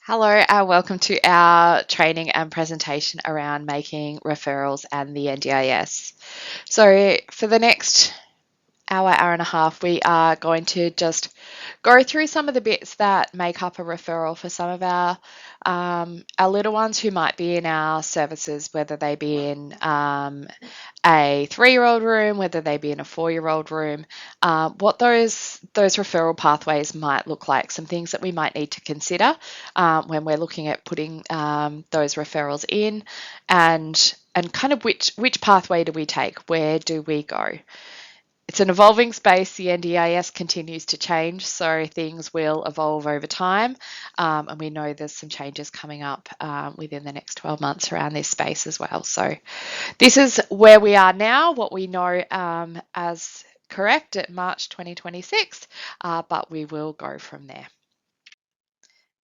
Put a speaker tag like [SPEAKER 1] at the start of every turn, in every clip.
[SPEAKER 1] Hello, and welcome to our training and presentation around making referrals and the NDIS. So, for the next hour and a half, we are going to just go through some of the bits that make up a referral for some of our little ones who might be in our services, whether they be in a 3-year-old room, whether they be in a 4-year-old room, what those referral pathways might look like, some things that we might need to consider when we're looking at putting those referrals in, and kind of which pathway do we take, where do we go. It's an evolving space. The NDIS continues to change, so things will evolve over time. And we know there's some changes coming up within the next 12 months around this space as well. So this is where we are now, what we know as correct at March 2026, but we will go from there.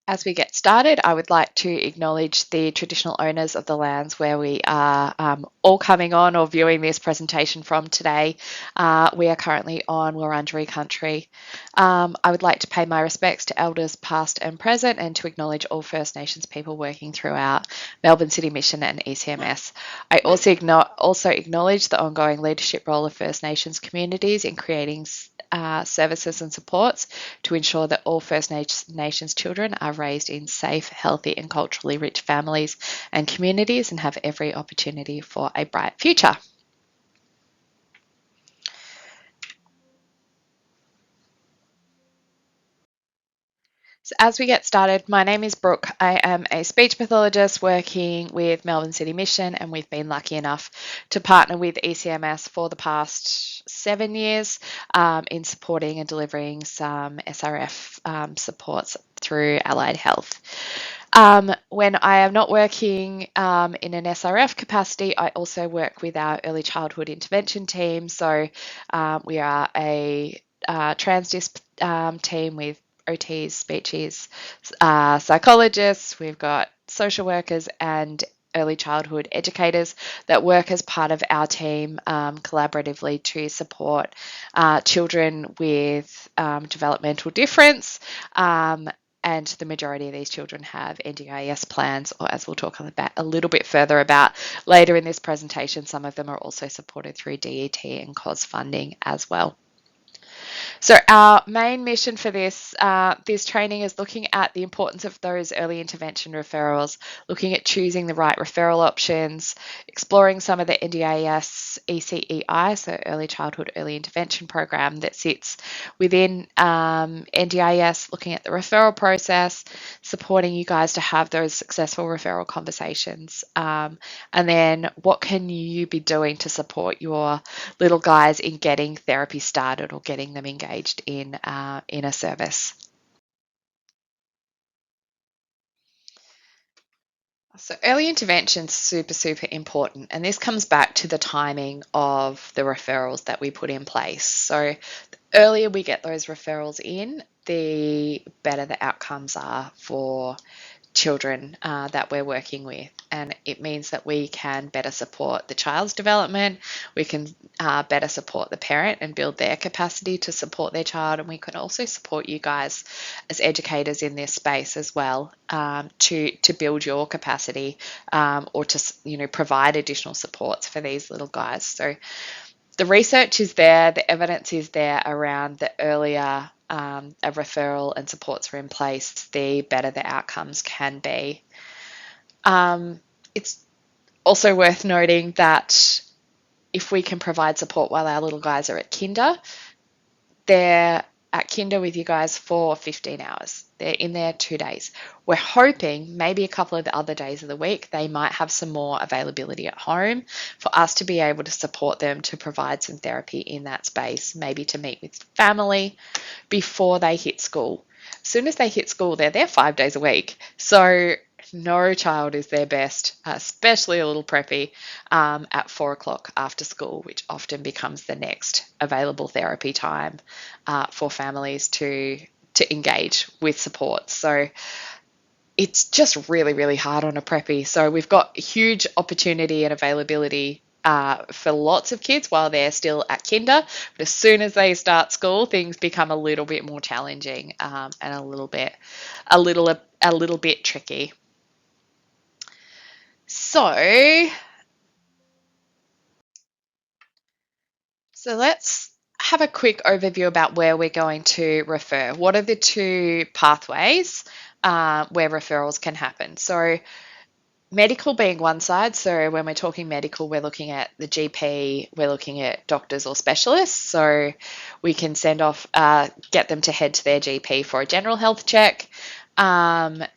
[SPEAKER 1] As we get started, I would like to acknowledge the traditional owners of the lands where we are all coming on or viewing this presentation from today. We are currently on Wurundjeri country. I would like to pay my respects to elders past and present, and to acknowledge all First Nations people working throughout Melbourne City Mission and ECMS. I also acknowledge the ongoing leadership role of First Nations communities in creating services and supports to ensure that all First Nations children are raised in safe, healthy, and culturally rich families and communities and have every opportunity for a bright future. So as we get started, my name is Brooke. I am a speech pathologist working with Melbourne City Mission, and we've been lucky enough to partner with ECMS for the past 7 years in supporting and delivering some SRF supports through allied health. When I am not working in an SRF capacity, I also work with our early childhood intervention team. So we are a transdisc team with OTs, speeches, psychologists. We've got social workers and early childhood educators that work as part of our team collaboratively to support children with developmental difference. And the majority of these children have NDIS plans, or as we'll talk about a little bit further about later in this presentation, some of them are also supported through DET and COS funding as well. So our main mission for this training is looking at the importance of those early intervention referrals, looking at choosing the right referral options, exploring some of the NDIS ECEI, so Early Childhood Early Intervention Program that sits within NDIS, looking at the referral process, supporting you guys to have those successful referral conversations, and then what can you be doing to support your little guys in getting therapy started or getting them engaged in a service. So early intervention is super important, and this comes back to the timing of the referrals that we put in place. So the earlier we get those referrals in, the better the outcomes are for children that we're working with, and it means that we can better support the child's development, we can better support the parent and build their capacity to support their child, and we can also support you guys as educators in this space as well, to build your capacity, or to provide additional supports for these little guys. So the research is there, the evidence is there around the earlier a referral and supports are in place, the better the outcomes can be. It's also worth noting that if we can provide support while our little guys are at kinder, they're at kinder with you guys for 15 hours. They're in there 2 days. We're hoping maybe a couple of the other days of the week they might have some more availability at home for us to be able to support them, to provide some therapy in that space, maybe to meet with family before they hit school. As soon as they hit school, they're there 5 days a week. So no child is their best, especially a little preppy, at 4 o'clock after school, which often becomes the next available therapy time for families to engage with support. So it's just really hard on a preppy. So we've got huge opportunity and availability for lots of kids while they're still at kinder, but as soon as they start school, things become a little bit more challenging, and a little a little bit tricky. So let's have a quick overview about where we're going to refer. What are the two pathways where referrals can happen? So medical being one side. So when we're talking medical, we're looking at the GP, we're looking at doctors or specialists. So we can send off, get them to head to their GP for a general health check. And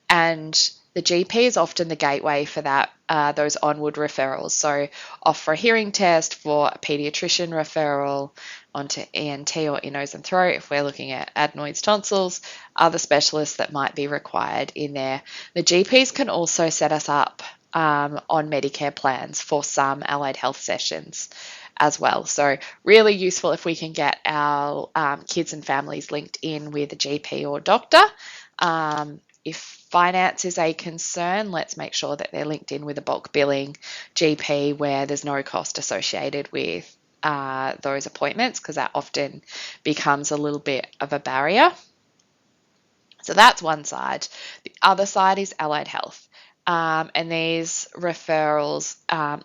[SPEAKER 1] the GP is often the gateway for that, those onward referrals. So off for a hearing test, for a paediatrician referral, onto ENT or ear, nose and throat if we're looking at adenoids, tonsils, other specialists that might be required in there. The GPs can also set us up on Medicare plans for some allied health sessions as well. So really useful if we can get our kids and families linked in with a GP or doctor. If finance is a concern, let's make sure that they're linked in with a bulk billing GP where there's no cost associated with those appointments, because that often becomes a little bit of a barrier. So that's one side. The other side is allied health. And these referrals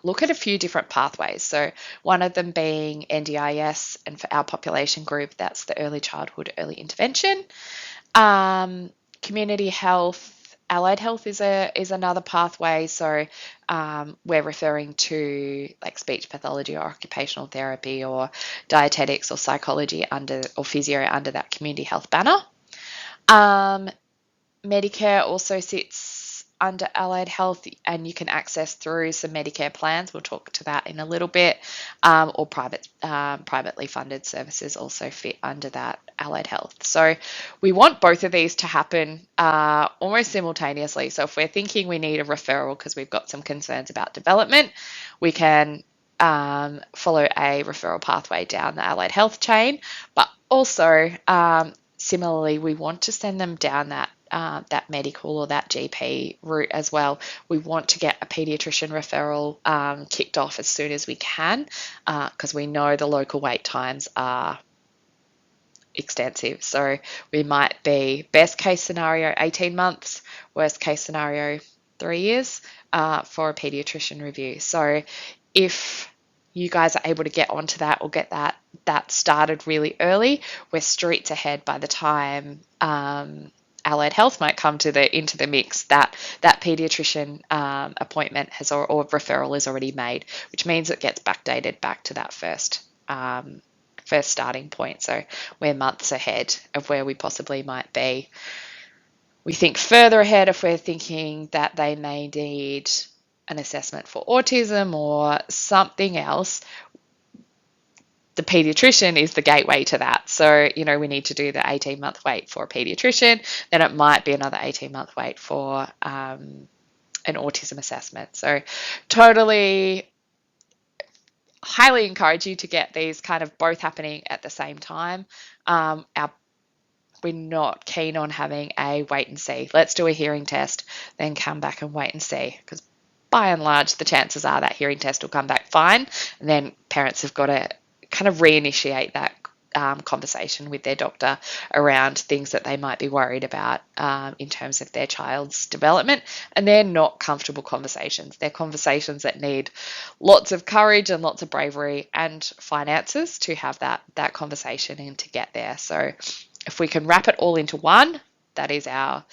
[SPEAKER 1] look at a few different pathways. So one of them being NDIS, and for our population group, that's the early childhood, early intervention. Community health, allied health is another pathway. So we're referring to like speech pathology or occupational therapy or dietetics or psychology or physio under that community health banner. Medicare also sits under allied health, and you can access through some Medicare plans. We'll talk to that in a little bit. Or privately funded services also fit under that allied health. So we want both of these to happen almost simultaneously. So if we're thinking we need a referral because we've got some concerns about development, we can follow a referral pathway down the allied health chain. But also, similarly, we want to send them down that medical or that GP route as well. We want to get a paediatrician referral kicked off as soon as we can, because we know the local wait times are extensive. So we might be best case scenario 18 months, worst case scenario 3 years for a paediatrician review. So if you guys are able to get onto that or get that started really early, we're streets ahead by the time allied health might come into the mix. That paediatrician appointment or referral is already made, which means it gets backdated back to that first starting point. So we're months ahead of where we possibly might be. We think further ahead if we're thinking that they may need an assessment for autism or something else. The paediatrician is the gateway to that. So, we need to do the 18-month wait for a paediatrician. Then it might be another 18-month wait for an autism assessment. So totally highly encourage you to get these kind of both happening at the same time. We're not keen on having a wait and see. Let's do a hearing test, then come back and wait and see, because by and large, the chances are that hearing test will come back fine. And then parents have got to kind of reinitiate that conversation with their doctor around things that they might be worried about in terms of their child's development. And they're not comfortable conversations. They're conversations that need lots of courage and lots of bravery and finances to have that conversation and to get there. So if we can wrap it all into one, that is our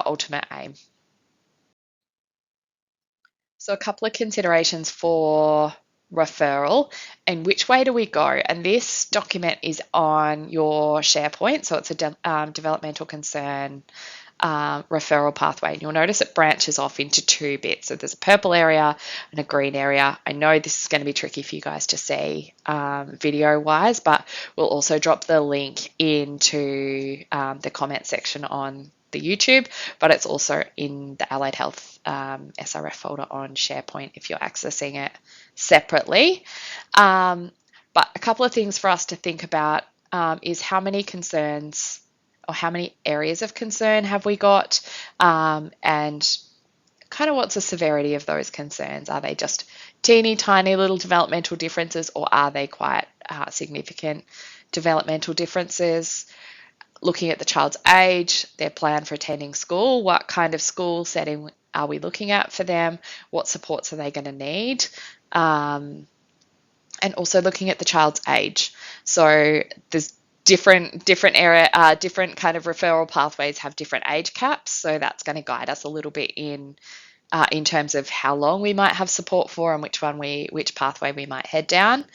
[SPEAKER 1] ultimate aim. So a couple of considerations for referral and which way do we go. And this document is on your SharePoint. So it's a developmental concern referral pathway. And you'll notice it branches off into two bits. So there's a purple area and a green area. I know this is going to be tricky for you guys to see video wise, but we'll also drop the link into the comment section on the YouTube, but it's also in the Allied Health SRF folder on SharePoint if you're accessing it separately. But a couple of things for us to think about is how many concerns or how many areas of concern have we got, and kind of what's the severity of those concerns. Are they just teeny tiny little developmental differences, or are they quite significant developmental differences? looking at the child's age, their plan for attending school, what kind of school setting are we looking at for them, what supports are they going to need, and also looking at the child's age. So there's different kind of referral pathways have different age caps, so that's going to guide us a little bit in terms of how long we might have support for and which pathway we might head down.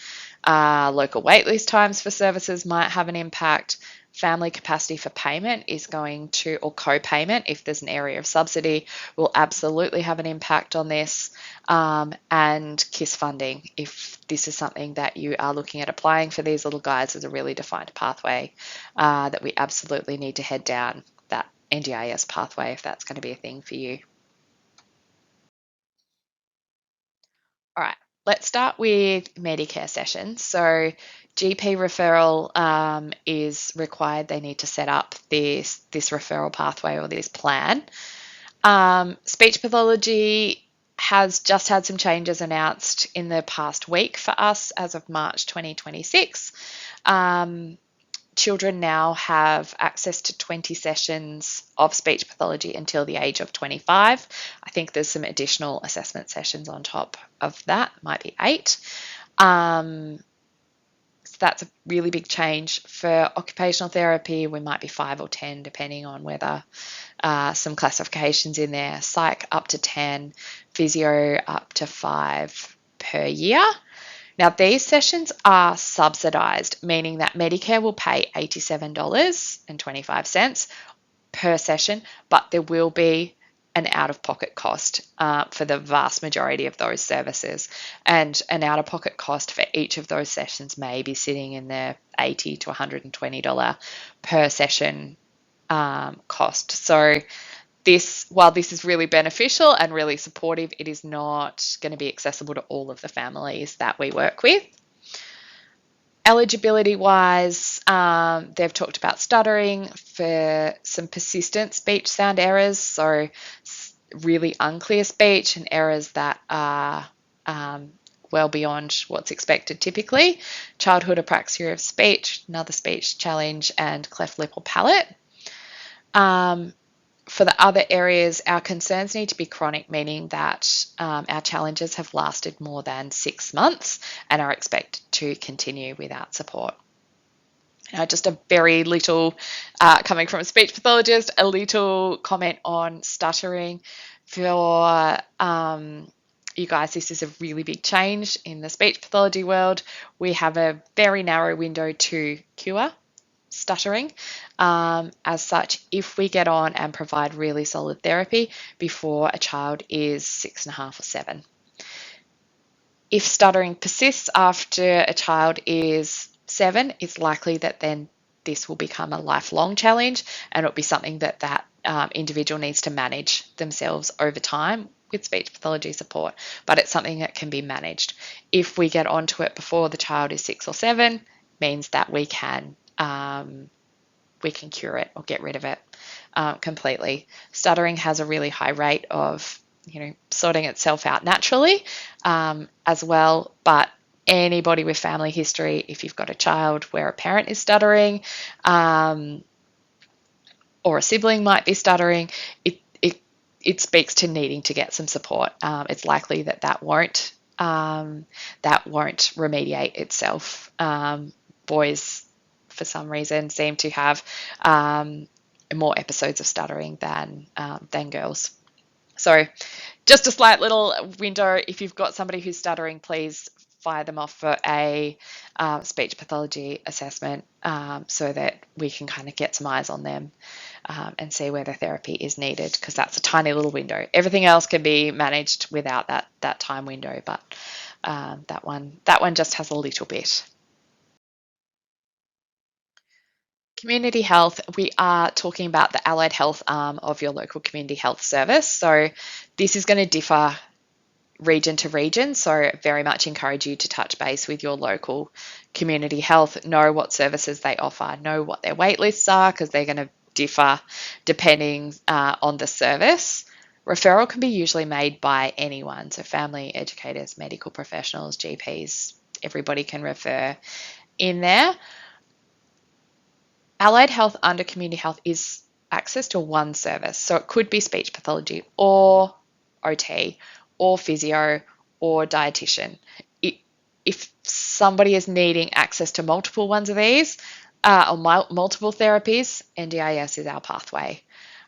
[SPEAKER 1] Local waitlist times for services might have an impact. Family capacity for payment is going to, or co-payment, if there's an area of subsidy, will absolutely have an impact on this. And KISS funding, if this is something that you are looking at applying for these little guys as a really defined pathway, that we absolutely need to head down that NDIS pathway if that's going to be a thing for you. All right, let's start with Medicare sessions. So GP referral is required. They need to set up this referral pathway or this plan. Speech pathology has just had some changes announced in the past week for us as of March 2026. Children now have access to 20 sessions of speech pathology until the age of 25. I think there's some additional assessment sessions on top of that, might be 8. So that's a really big change. For occupational therapy, we might be 5 or 10, depending on whether some classifications in there. Psych up to 10, physio up to 5 per year. Now, these sessions are subsidised, meaning that Medicare will pay $87.25 per session, but there will be an out-of-pocket cost for the vast majority of those services. And an out-of-pocket cost for each of those sessions may be sitting in the $80 to $120 per session cost. So while this is really beneficial and really supportive, it is not going to be accessible to all of the families that we work with. Eligibility wise, they've talked about stuttering for some persistent speech sound errors, so really unclear speech and errors that are well beyond what's expected typically. Childhood apraxia of speech, another speech challenge, and cleft lip or palate. For the other areas, our concerns need to be chronic, meaning that our challenges have lasted more than 6 months and are expected to continue without support. Now, just a very little, coming from a speech pathologist, a little comment on stuttering. For you guys, this is a really big change in the speech pathology world. We have a very narrow window to cure stuttering. As such, if we get on and provide really solid therapy before a child is 6.5 or 7. If stuttering persists after a child is 7, it's likely that then this will become a lifelong challenge, and it'll be something that individual needs to manage themselves over time with speech pathology support, but it's something that can be managed. If we get onto it before the child is 6 or 7, means that we can cure it or get rid of it completely. Stuttering has a really high rate of, sorting itself out naturally as well, but anybody with family history, if you've got a child where a parent is stuttering or a sibling might be stuttering, it speaks to needing to get some support. It's likely that won't remediate itself. Boys, for some reason, seem to have more episodes of stuttering than girls. So just a slight little window. If you've got somebody who's stuttering, please fire them off for a speech pathology assessment so that we can kind of get some eyes on them and see whether therapy is needed, because that's a tiny little window. Everything else can be managed without that time window, but that one just has a little bit. Community health, we are talking about the allied health arm of your local community health service. So this is going to differ region to region. So very much encourage you to touch base with your local community health, know what services they offer, know what their wait lists are, because they're going to differ depending on the service. Referral can be usually made by anyone. So family, educators, medical professionals, GPs, everybody can refer in there. Allied health under community health is access to one service. So it could be speech pathology or OT or physio or dietitian. If somebody is needing access to multiple ones of these or multiple therapies, NDIS is our pathway.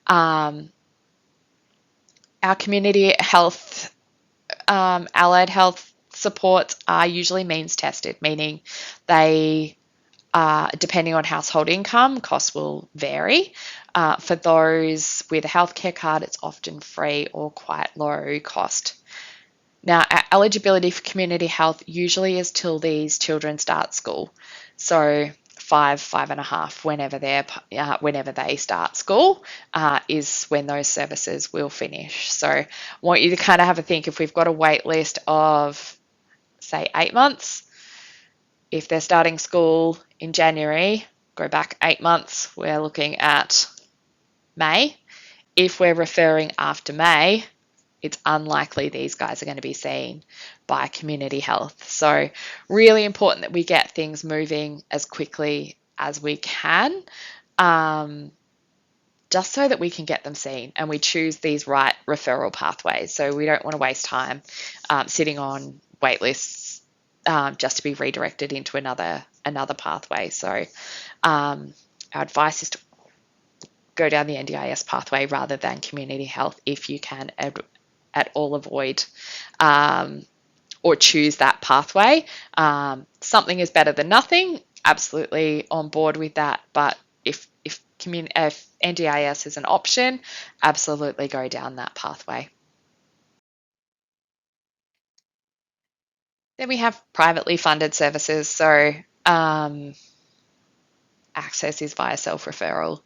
[SPEAKER 1] Our community health, allied health supports are usually means tested, meaning they depending on household income, costs will vary. For those with a healthcare card, it's often free or quite low cost. Now, eligibility for community health usually is till these children start school. So 5.5, whenever they start school, is when those services will finish. So I want you to kind of have a think. If we've got a wait list of, say, 8 months, if they're starting school in January, go back 8 months, we're looking at May. If we're referring after May, it's unlikely these guys are going to be seen by community health. So really important that we get things moving as quickly as we can, just so that we can get them seen and we choose these right referral pathways. So we don't want to waste time sitting on wait lists just to be redirected into another pathway. So our advice is to go down the NDIS pathway rather than community health if you can at all avoid or choose that pathway. Something is better than nothing, absolutely on board with that, but if NDIS is an option, absolutely go down that pathway. Then we have privately funded services. So access is via self-referral.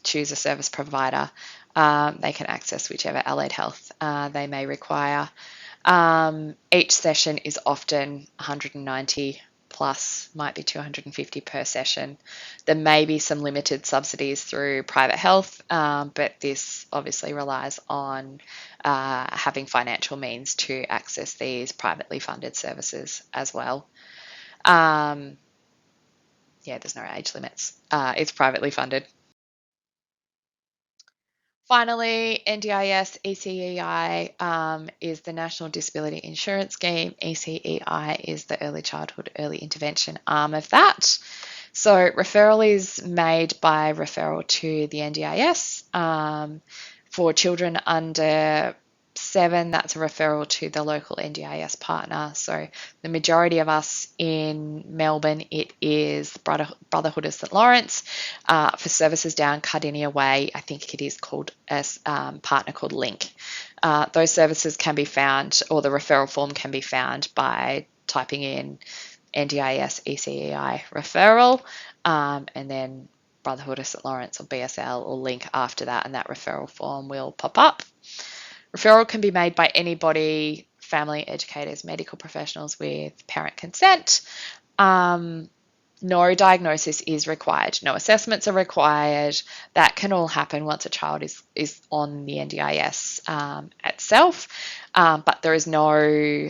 [SPEAKER 1] Choose a service provider. They can access whichever allied health they may require. Each session is often 190 plus, might be 250 per session. There may be some limited subsidies through private health, but this obviously relies on having financial means to access these privately funded services as well. There's no age limits. It's privately funded. Finally, NDIS ECEI is the National Disability Insurance Scheme. ECEI is the Early Childhood Early Intervention arm of that. So referral is made by referral to the NDIS. For children under 7, that's a referral to the local NDIS partner. So the majority of us in Melbourne, it is Brotherhood of St Lawrence. For services down Cardinia Way, I think it is called a partner called Link. Those services can be found, or the referral form can be found by typing in NDIS ECEI referral, and then Brotherhood of St Lawrence or BSL or Link after that, and that referral form will pop up. Referral can be made by anybody, family educators, medical professionals with parent consent. No diagnosis is required. No assessments are required. That can all happen once a child is on the NDIS itself, but there is no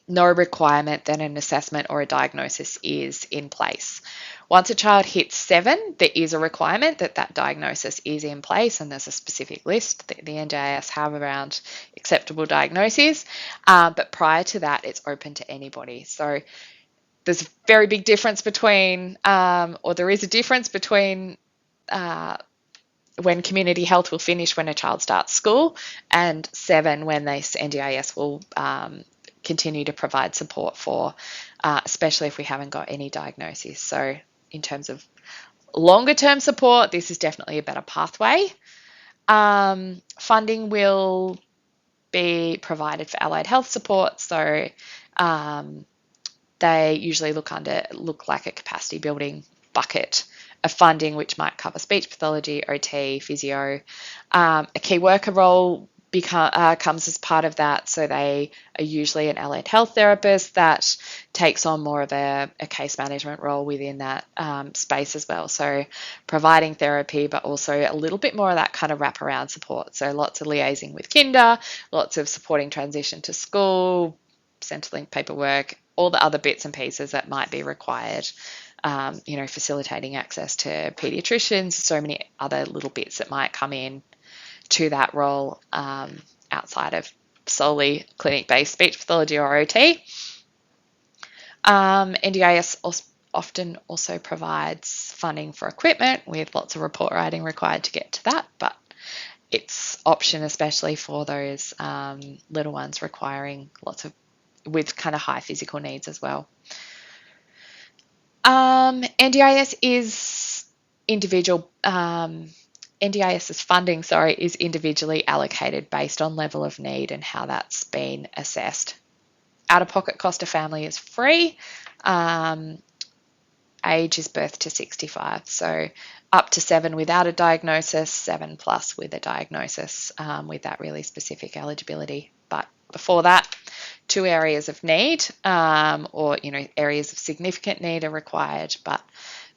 [SPEAKER 1] requirement that an assessment or a diagnosis is in place. Once a child hits 7, there is a requirement that diagnosis is in place, and there's a specific list that the NDIS have around acceptable diagnoses. But prior to that, it's open to anybody. So there's a very big difference between, or there is a difference between when community health will finish when a child starts school, and 7 when this NDIS will continue to provide support for, especially if we haven't got any diagnoses. So in terms of longer term support, this is definitely a better pathway. Funding will be provided for allied health support. So they usually look like a capacity building bucket of funding, which might cover speech pathology, OT, physio. A key worker role comes as part of that. So they are usually an allied health therapist that takes on more of a case management role within that space as well. So providing therapy, but also a little bit more of that kind of wraparound support. So lots of liaising with kinder, lots of supporting transition to school, Centrelink paperwork, all the other bits and pieces that might be required. Facilitating access to pediatricians, so many other little bits that might come in to that role outside of solely clinic-based speech pathology or OT. NDIS often also provides funding for equipment with lots of report writing required to get to that, but it's option especially for those little ones with kind of high physical needs as well. NDIS is NDIS's funding, is individually allocated based on level of need and how that's been assessed. Out-of-pocket cost of family is free. Age is birth to 65, so up to 7 without a diagnosis, 7+ with a diagnosis with that really specific eligibility. But before that, 2 areas of need or areas of significant need are required, but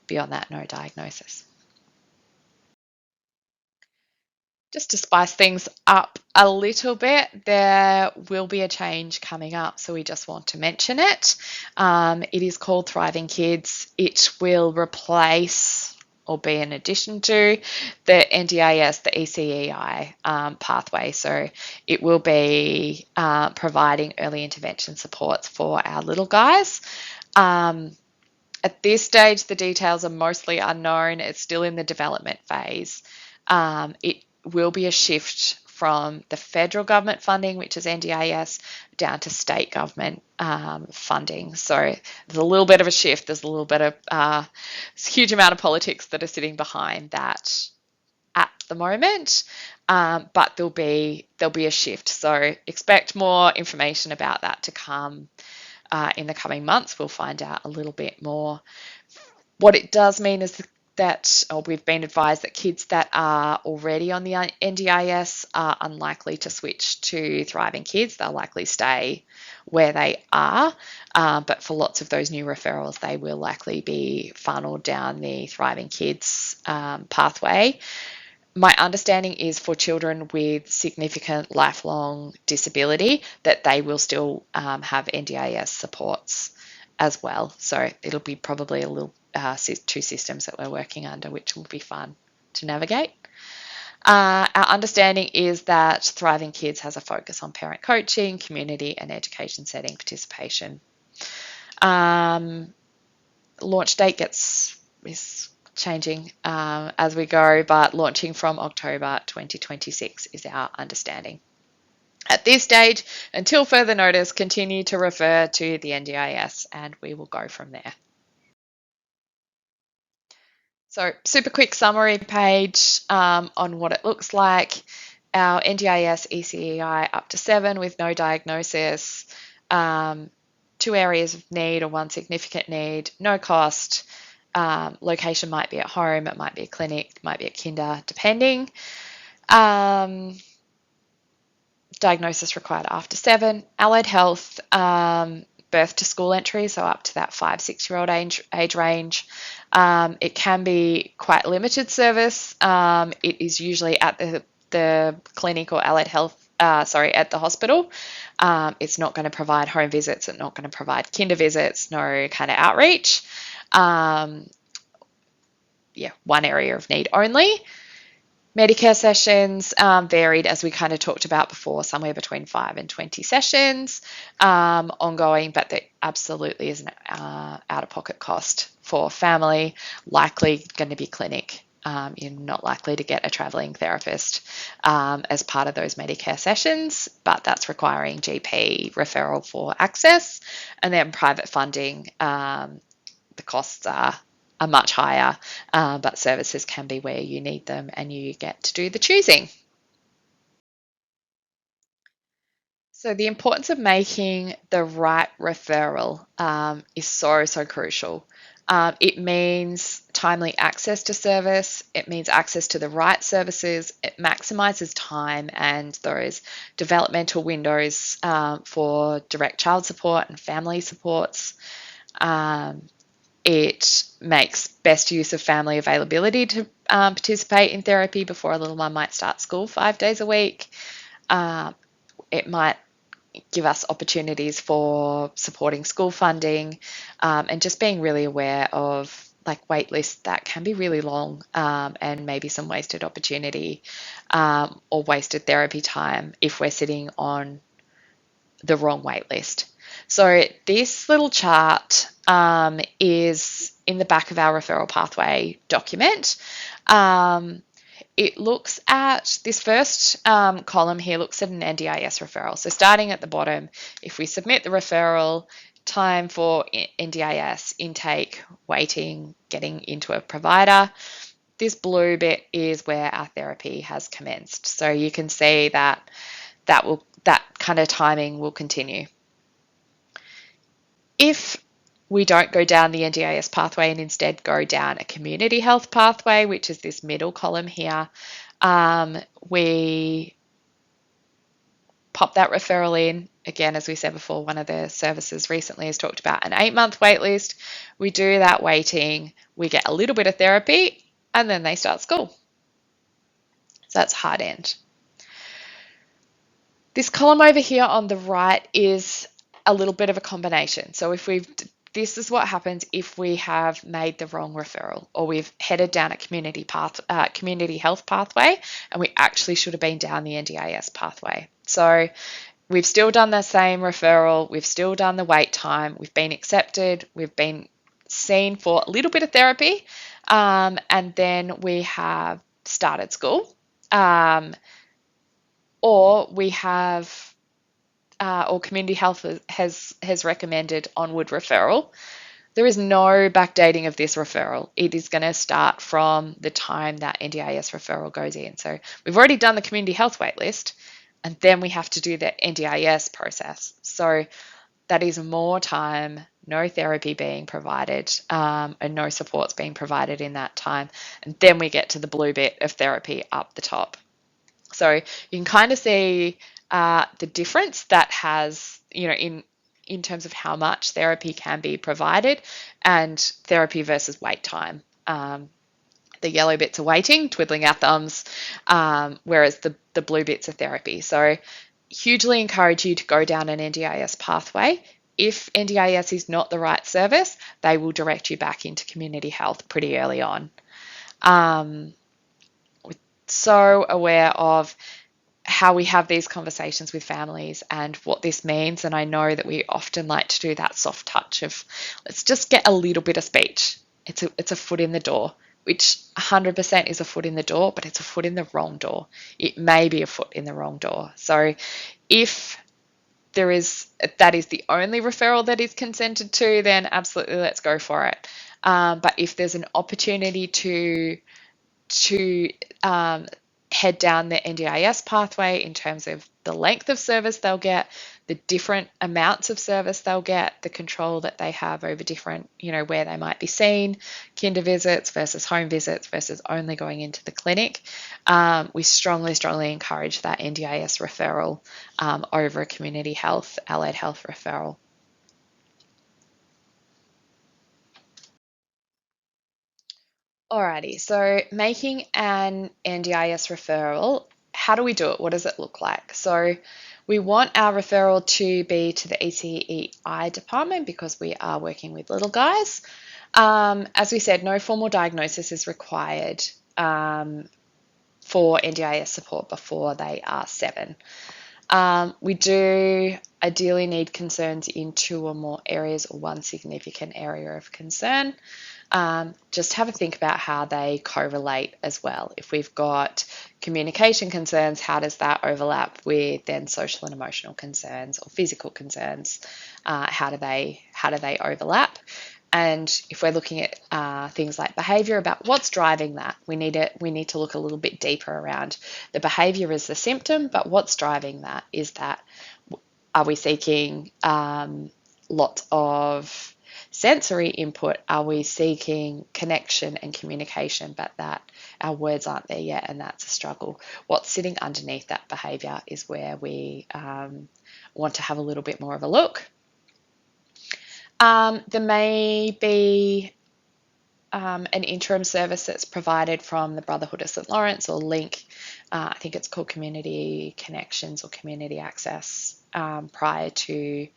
[SPEAKER 1] beyond that, no diagnosis. Just to spice things up a little bit, there will be a change coming up, so we just want to mention it. It is called Thriving Kids. It will replace or be in addition to the NDIS, the ECEI pathway. So it will be providing early intervention supports for our little guys. At this stage, the details are mostly unknown. It's still in the development phase. It will be a shift from the federal government funding, which is NDIS, down to state government funding. So there's a little bit of a shift. There's a little bit of a huge amount of politics that are sitting behind that at the moment, but there'll be a shift. So expect more information about that to come in the coming months. We'll find out a little bit more. What it does mean is that we've been advised that kids that are already on the NDIS are unlikely to switch to Thriving Kids. They'll likely stay where they are, but for lots of those new referrals, they will likely be funneled down the Thriving Kids pathway. My understanding is for children with significant lifelong disability that they will still have NDIS supports as well. So it'll be probably a little 2 systems that we're working under, which will be fun to navigate. Our understanding is that Thriving Kids has a focus on parent coaching, community and education setting participation. Launch date is changing as we go, but launching from October 2026 is our understanding. At this stage, until further notice, continue to refer to the NDIS and we will go from there. So super quick summary page on what it looks like. Our NDIS ECEI up to 7 with no diagnosis, 2 areas of need or 1 significant need, no cost. Location might be at home, it might be a clinic, it might be a kinder, depending. Diagnosis required after 7. Allied health, birth to school entry, so up to that 5-6-year-old age range. It can be quite limited service. It is usually at the clinic or allied health, at the hospital. It's not going to provide home visits. It's not going to provide kinder visits, no kind of outreach. 1 area of need only. Medicare sessions varied, as we kind of talked about before, somewhere between 5 and 20 sessions ongoing, but there absolutely is an out-of-pocket cost for family, likely going to be clinic. You're not likely to get a travelling therapist as part of those Medicare sessions, but that's requiring GP referral for access. And then private funding, the costs are much higher, but services can be where you need them and you get to do the choosing. So the importance of making the right referral is so crucial. It means timely access to service. It means access to the right services. It maximizes time and those developmental windows for direct child support and family supports. It makes best use of family availability to participate in therapy before a little one might start school 5 days a week. It might give us opportunities for supporting school funding, and just being really aware of like wait lists that can be really long, and maybe some wasted opportunity, or wasted therapy time if we're sitting on the wrong wait list. So this little chart is in the back of our referral pathway document. It looks at this first column here, looks at an NDIS referral. So starting at the bottom, if we submit the referral, time for NDIS, intake, waiting, getting into a provider, this blue bit is where our therapy has commenced. So you can see that that kind of timing will continue. If we don't go down the NDIS pathway and instead go down a community health pathway, which is this middle column here, we pop that referral in. Again, as we said before, one of the services recently has talked about an 8-month wait list. We do that waiting, we get a little bit of therapy, and then they start school. So that's hard end. This column over here on the right is a little bit of a combination. So this is what happens if we have made the wrong referral, or we've headed down a community health pathway, and we actually should have been down the NDIS pathway. So we've still done the same referral, we've still done the wait time, we've been accepted, we've been seen for a little bit of therapy, and then we have started school, or we have or community health has recommended onward referral. There is no backdating of this referral. It is going to start from the time that NDIS referral goes in. So we've already done the community health waitlist, and then we have to do the NDIS process. So that is more time, no therapy being provided, and no supports being provided in that time. And then we get to the blue bit of therapy up the top. So you can kind of see the difference that has, in terms of how much therapy can be provided, and therapy versus wait time. The yellow bits are waiting, twiddling our thumbs, whereas the blue bits are therapy. So hugely encourage you to go down an NDIS pathway. If NDIS is not the right service, they will direct you back into community health pretty early on. So aware of how we have these conversations with families and what this means. And I know that we often like to do that soft touch of, let's just get a little bit of speech. It's a foot in the door, which 100% is a foot in the door, but it's a foot in the wrong door. It may be a foot in the wrong door. So if that is the only referral that is consented to, then absolutely let's go for it. But if there's an opportunity to head down the NDIS pathway in terms of the length of service they'll get, the different amounts of service they'll get, the control that they have over different, where they might be seen, kinder visits versus home visits versus only going into the clinic. We strongly, strongly encourage that NDIS referral over a community health, allied health referral. Alrighty, so making an NDIS referral, how do we do it? What does it look like? So we want our referral to be to the ECEI department because we are working with little guys. As we said, no formal diagnosis is required for NDIS support before they are 7. We do ideally need concerns in 2 or more areas or 1 significant area of concern. Just have a think about how they correlate as well. If we've got communication concerns, how does that overlap with then social and emotional concerns or physical concerns? How do they overlap? And if we're looking at things like behaviour, about what's driving that, we need to look a little bit deeper around the behaviour is the symptom, but what's driving that? Is that, are we seeking lots of sensory input? Are we seeking connection and communication, but that our words aren't there yet, and that's a struggle? What's sitting underneath that behaviour is where we want to have a little bit more of a look. There may be an interim service that's provided from the Brotherhood of St Lawrence or Link. I think it's called Community Connections or Community Access, prior to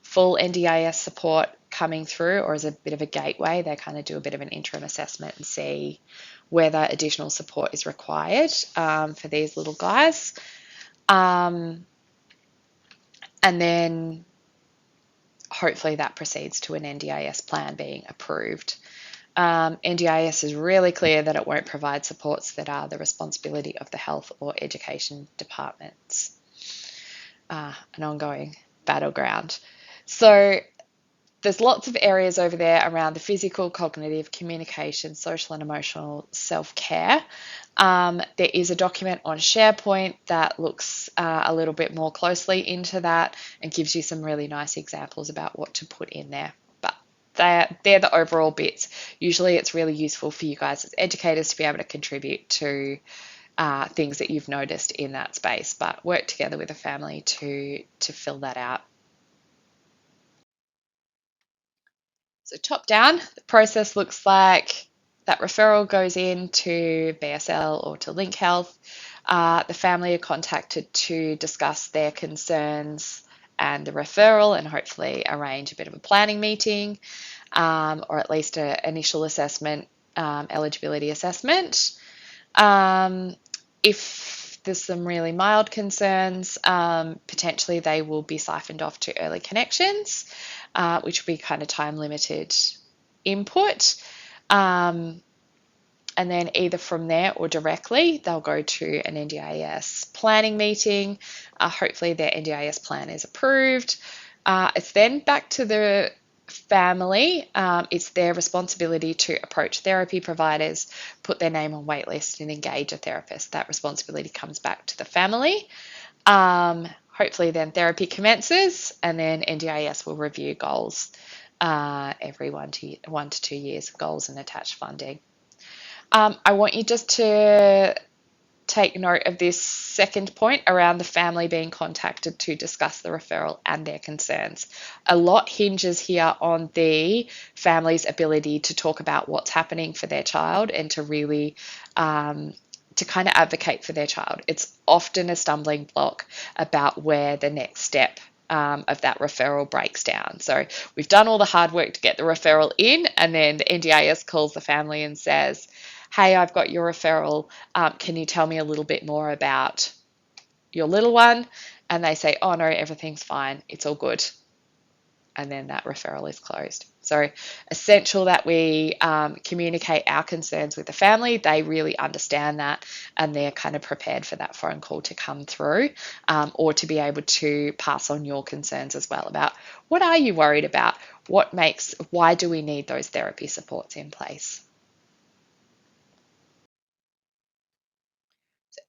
[SPEAKER 1] full NDIS support coming through, or as a bit of a gateway. They kind of do a bit of an interim assessment and see whether additional support is required for these little guys. And then hopefully that proceeds to an NDIS plan being approved. NDIS is really clear that it won't provide supports that are the responsibility of the health or education departments. An ongoing battleground. So there's lots of areas over there around the physical, cognitive, communication, social and emotional self-care. There is a document on SharePoint that looks a little bit more closely into that and gives you some really nice examples about what to put in there. But they're the overall bits. Usually it's really useful for you guys as educators to be able to contribute to things that you've noticed in that space, but work together with a family to fill that out. So top down, the process looks like that referral goes in to BSL or to Link Health. The family are contacted to discuss their concerns and the referral and hopefully arrange a bit of a planning meeting, or at least an initial assessment, eligibility assessment. If there's some really mild concerns, potentially they will be siphoned off to early connections, which will be kind of time limited input. And then either from there or directly, they'll go to an NDIS planning meeting. Hopefully their NDIS plan is approved. It's then back to the family. It's their responsibility to approach therapy providers, put their name on waitlist and engage a therapist. That responsibility comes back to the family. Hopefully then therapy commences, and then NDIS will review goals every 1 to 2 years, goals and attached funding. I want you just to take note of this second point around the family being contacted to discuss the referral and their concerns. A lot hinges here on the family's ability to talk about what's happening for their child and to really to kind of advocate for their child. It's often a stumbling block about where the next step of that referral breaks down. So we've done all the hard work to get the referral in, and then the NDIS calls the family and says, hey, I've got your referral. Can you tell me a little bit more about your little one? And they say, oh no, everything's fine. It's all good. And then that referral is closed. So essential that we communicate our concerns with the family. They really understand that, and they're kind of prepared for that phone call to come through, or to be able to pass on your concerns as well about what are you worried about? Why do we need those therapy supports in place?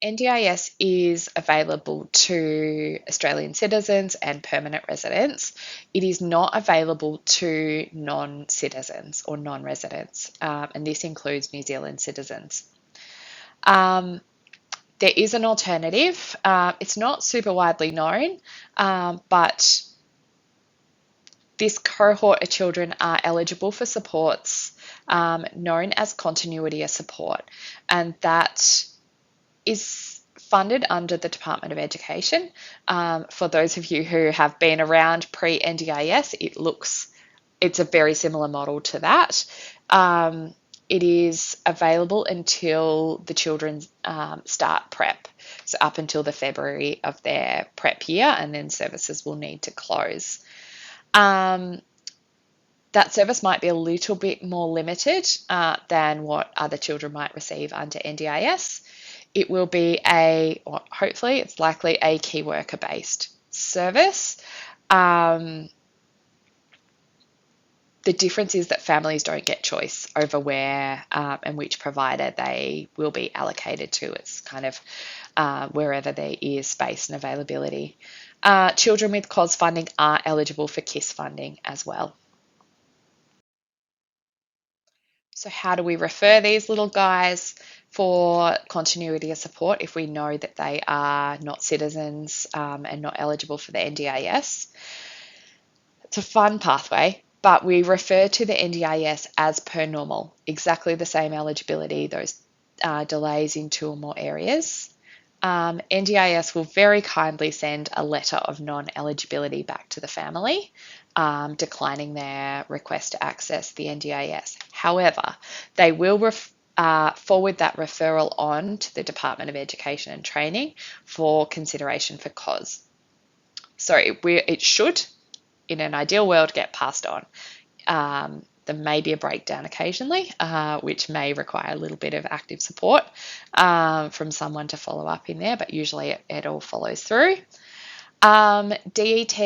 [SPEAKER 1] NDIS is available to Australian citizens and permanent residents. It is not available to non-citizens or non-residents, and this includes New Zealand citizens. There is an alternative. It's not super widely known, but this cohort of children are eligible for supports known as continuity of support, and that is funded under the Department of Education. For those of you who have been around pre-NDIS, it's a very similar model to that. It is available until the children start prep, so up until the February of their prep year, and then services will need to close. That service might be a little bit more limited than what other children might receive under NDIS. It will be hopefully it's likely a key worker based service. The difference is that families don't get choice over where and which provider they will be allocated to. It's kind of wherever there is space and availability. Children with COS funding are eligible for KISS funding as well. So how do we refer these little guys for continuity of support if we know that they are not citizens and not eligible for the NDIS? It's a fun pathway. but we refer to the NDIS as per normal, exactly the same eligibility, those delays in 2 or more areas. NDIS will very kindly send a letter of non-eligibility back to the family, declining their request to access the NDIS. However, they will forward that referral on to the Department of Education and Training for consideration for COS. So it should, in an ideal world, get passed on. There may be a breakdown occasionally, which may require a little bit of active support from someone to follow up in there, but usually it all follows through. DET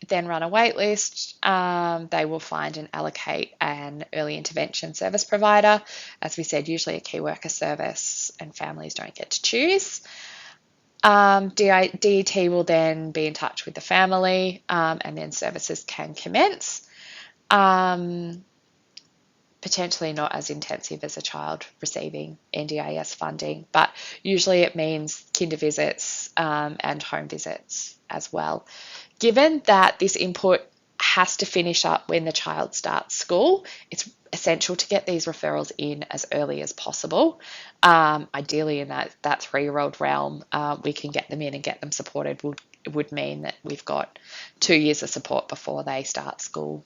[SPEAKER 1] then run a wait list. They will find and allocate an early intervention service provider. As we said, usually a key worker service, and families don't get to choose. DET will then be in touch with the family, and then services can commence. Potentially not as intensive as a child receiving NDIS funding, but usually it means kinder visits and home visits as well. Given that this input has to finish up when the child starts school, it's essential to get these referrals in as early as possible. Ideally, in that 3-year-old realm, we can get them in and get them supported. Would mean that we've got 2 years of support before they start school.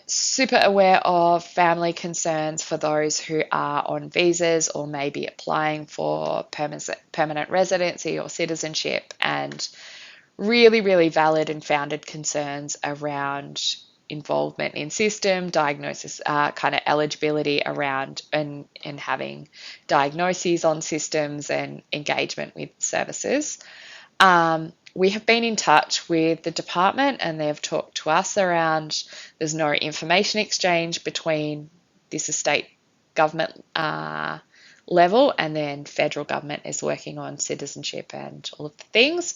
[SPEAKER 1] Super aware of family concerns for those who are on visas or maybe applying for permanent residency or citizenship, and really, really valid and founded concerns around involvement in system, diagnosis, kind of eligibility around and having diagnoses on systems and engagement with services. We have been in touch with the department, and they've talked to us around there's no information exchange between this state government level, and then federal government is working on citizenship and all of the things.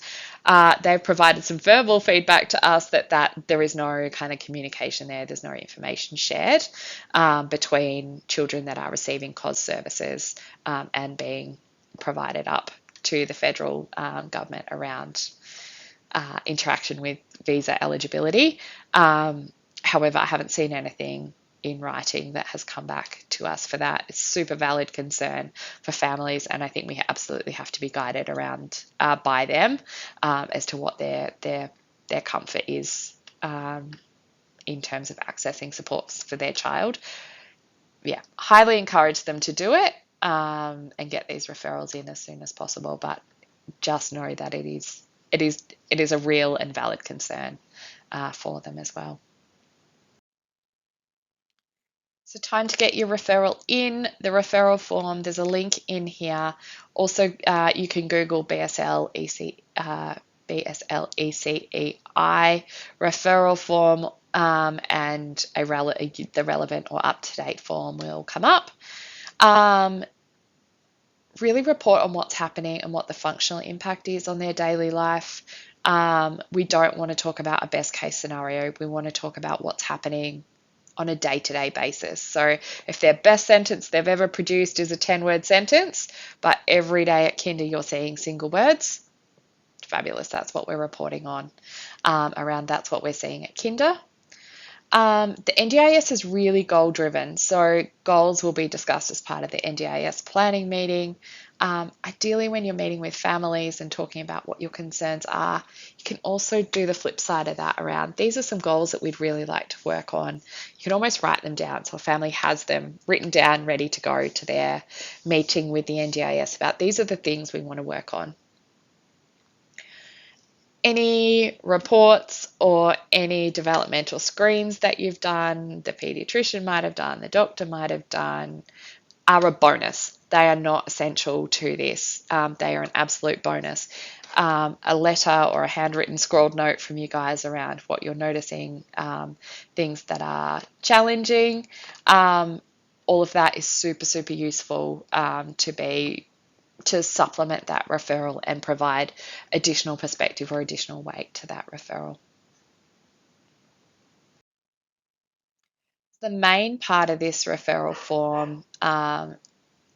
[SPEAKER 1] They've provided some verbal feedback to us that there is no kind of communication there. There's no information shared between children that are receiving COS services and being provided up to the federal government around interaction with visa eligibility. However, I haven't seen anything in writing that has come back to us for that. It's a super valid concern for families, and I think we absolutely have to be guided around by them as to what their comfort is in terms of accessing supports for their child. Yeah, highly encourage them to do it and get these referrals in as soon as possible, but just know that it is a real and valid concern for them as well. So time to get your referral in. The referral form, there's a link in here. Also, you can Google BSL ECEI referral form, and the relevant or up-to-date form will come up. Really report on what's happening and what the functional impact is on their daily life. We don't want to talk about a best case scenario. We want to talk about what's happening on a day-to-day basis. So if their best sentence they've ever produced is a 10-word sentence, but every day at kinder you're seeing single words, fabulous. That's what we're reporting on around. That's what we're seeing at kinder. The NDIS is really goal-driven, so goals will be discussed as part of the NDIS planning meeting. Ideally, when you're meeting with families and talking about what your concerns are, you can also do the flip side of that around, these are some goals that we'd really like to work on. You can almost write them down so a family has them written down, ready to go to their meeting with the NDIS about these are the things we want to work on. Any reports or any developmental screens that you've done, the pediatrician might have done, the doctor might have done, are a bonus. They are not essential to this. They are an absolute bonus. A letter or a handwritten scrawled note from you guys around what you're noticing, things that are challenging, all of that is super, super useful to supplement that referral and provide additional perspective or additional weight to that referral. The main part of this referral form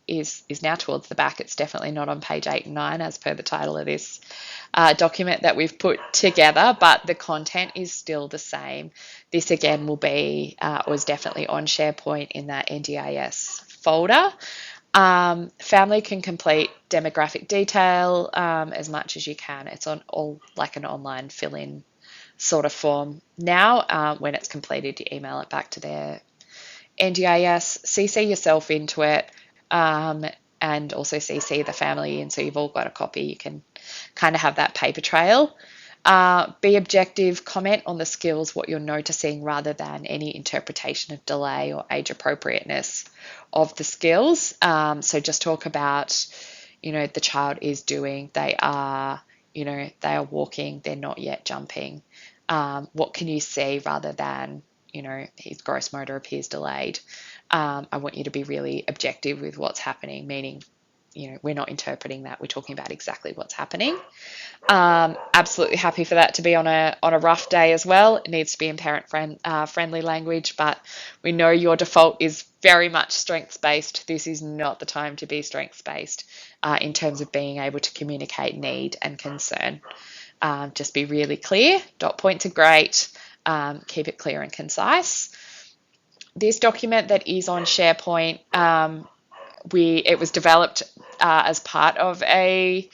[SPEAKER 1] is now towards the back. It's definitely not on page 8 and 9 as per the title of this document that we've put together, but the content is still the same. This again will be, was definitely on SharePoint in that NDIS folder. Family can complete demographic detail as much as you can. It's on all like an online fill-in sort of form now. When it's completed, you email it back to their NDIS, CC yourself into it, and also CC the family in, so you've all got a copy. You can kind of have that paper trail. Be objective, comment on the skills, what you're noticing, rather than any interpretation of delay or age appropriateness of the skills. So just talk about, the child is doing, they are walking, they're not yet jumping. What can you see, rather than, his gross motor appears delayed. I want you to be really objective with what's happening, meaning, we're not interpreting that. We're talking about exactly what's happening. Absolutely happy for that to be on a rough day as well. It needs to be in parent friendly language, but we know your default is very much strengths based. This is not the time to be strengths based in terms of being able to communicate need and concern. Just be really clear. Dot points are great. Keep it clear and concise. This document that is on SharePoint, it was developed as part of a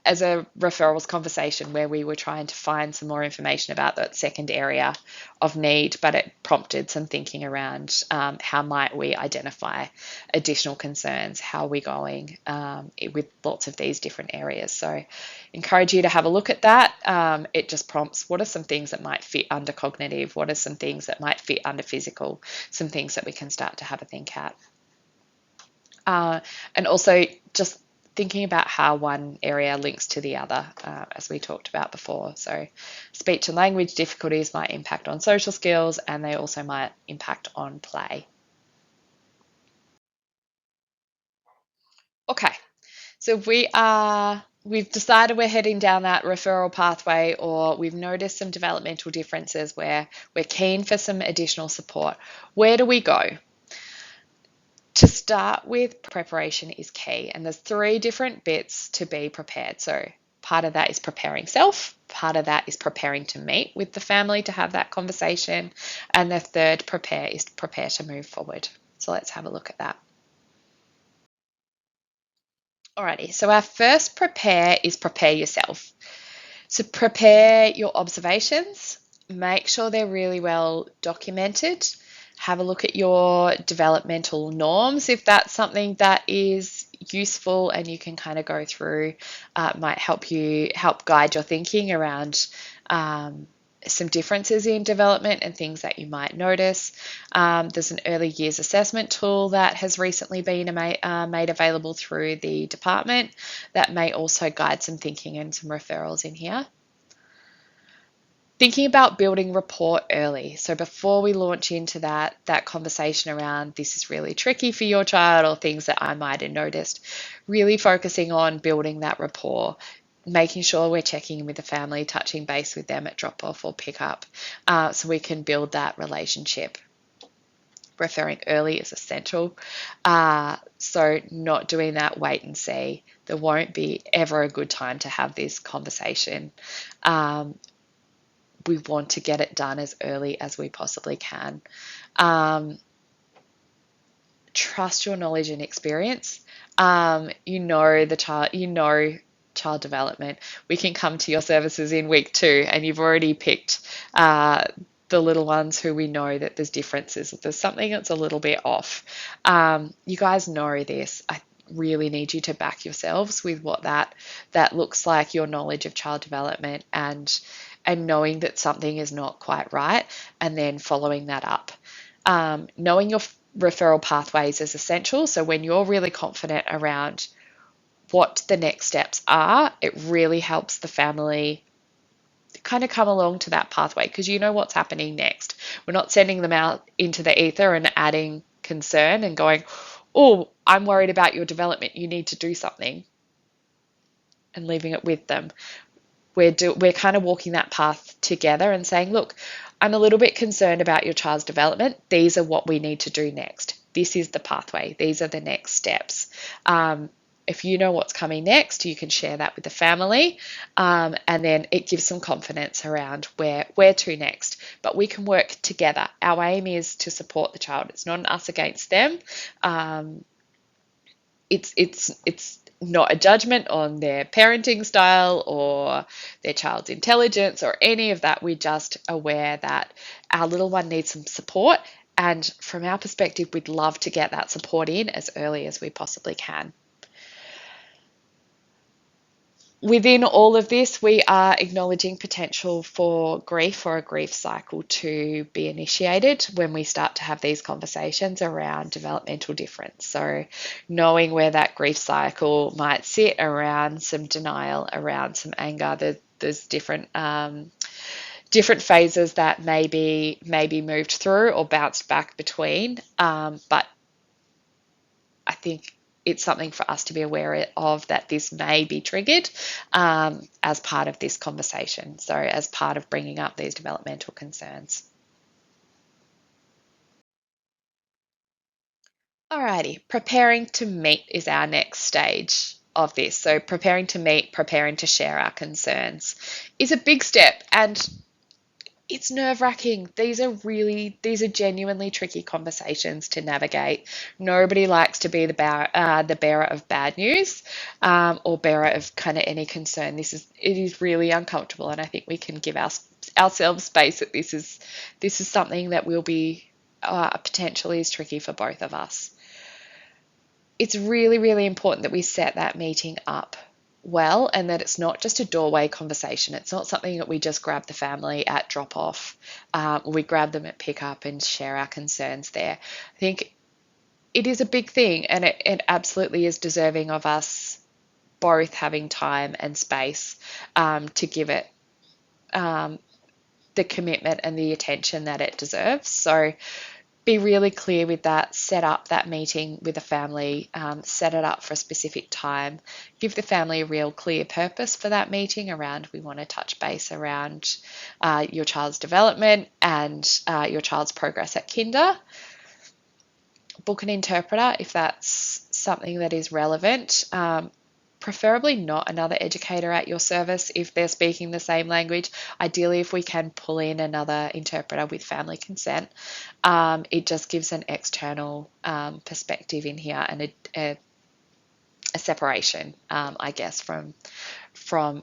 [SPEAKER 1] referrals conversation where we were trying to find some more information about that second area of need, but it prompted some thinking around how might we identify additional concerns, how are we going with lots of these different areas. So encourage you to have a look at that. It just prompts, what are some things that might fit under cognitive, what are some things that might fit under physical, some things that we can start to have a think at. And also just thinking about how one area links to the other, as we talked about before. So speech and language difficulties might impact on social skills, and they also might impact on play. Okay, so we've decided we're heading down that referral pathway, or we've noticed some developmental differences where we're keen for some additional support. Where do we go? To start with, preparation is key, and there's 3 different bits to be prepared. So part of that is preparing self, part of that is preparing to meet with the family to have that conversation, and the third prepare is prepare to move forward. So let's have a look at that. Alrighty, so our first prepare is prepare yourself. So prepare your observations, make sure they're really well documented. Have a look at your developmental norms if that's something that is useful and you can kind of go through. Might help guide your thinking around some differences in development and things that you might notice. There's an early years assessment tool that has recently been made available through the department that may also guide some thinking and some referrals in here. Thinking about building rapport early. So before we launch into that conversation around this is really tricky for your child or things that I might have noticed, really focusing on building that rapport, making sure we're checking in with the family, touching base with them at drop off or pick up, so we can build that relationship. Referring early is essential. So not doing that wait and see. There won't be ever a good time to have this conversation. We want to get it done as early as we possibly can. Trust your knowledge and experience. Child development. We can come to your services in week 2 and you've already picked the little ones who we know that there's differences. If there's something that's a little bit off. You guys know this. I really need you to back yourselves with what that looks like, your knowledge of child development and knowing that something is not quite right, and then following that up. Knowing your referral pathways is essential. So when you're really confident around what the next steps are, it really helps the family kind of come along to that pathway because you know what's happening next. We're not sending them out into the ether and adding concern and going, oh, I'm worried about your development, you need to do something, and leaving it with them. We're kind of walking that path together and saying, look, I'm a little bit concerned about your child's development. These are what we need to do next. this is the pathway. These are the next steps. If you know what's coming next, you can share that with the family, and then it gives some confidence around where to next. But we can work together. Our aim is to support the child. It's not an us against them. It's not a judgment on their parenting style or their child's intelligence or any of that. We're just aware that our little one needs some support, and from our perspective, we'd love to get that support in as early as we possibly can. Within all of this, we are acknowledging potential for grief or a grief cycle to be initiated when we start to have these conversations around developmental difference. So knowing where that grief cycle might sit around some denial, around some anger, there's different phases that may be moved through or bounced back between. But I think it's something for us to be aware of, that this may be triggered as part of this conversation. So as part of bringing up these developmental concerns. Alrighty, preparing to meet is our next stage of this. So preparing to meet, preparing to share our concerns is a big step, and it's nerve-wracking. These are genuinely tricky conversations to navigate. Nobody likes to be the bearer of bad news, or bearer of kind of any concern. It is really uncomfortable, and I think we can give ourselves space that this is something that will be potentially is tricky for both of us. It's really, really important that we set that meeting up well, and that it's not just a doorway conversation. It's not something that we just grab the family at drop off, or we grab them at pick up and share our concerns there. I think it is a big thing, and it absolutely is deserving of us both having time and space to give it the commitment and the attention that it deserves. So be really clear with that, set up that meeting with the family, set it up for a specific time, give the family a real clear purpose for that meeting around, we want to touch base around your child's development and your child's progress at kinder. Book an interpreter if that's something that is relevant. Preferably not another educator at your service if they're speaking the same language. Ideally, if we can pull in another interpreter with family consent, it just gives an external perspective in here and a separation, I guess, from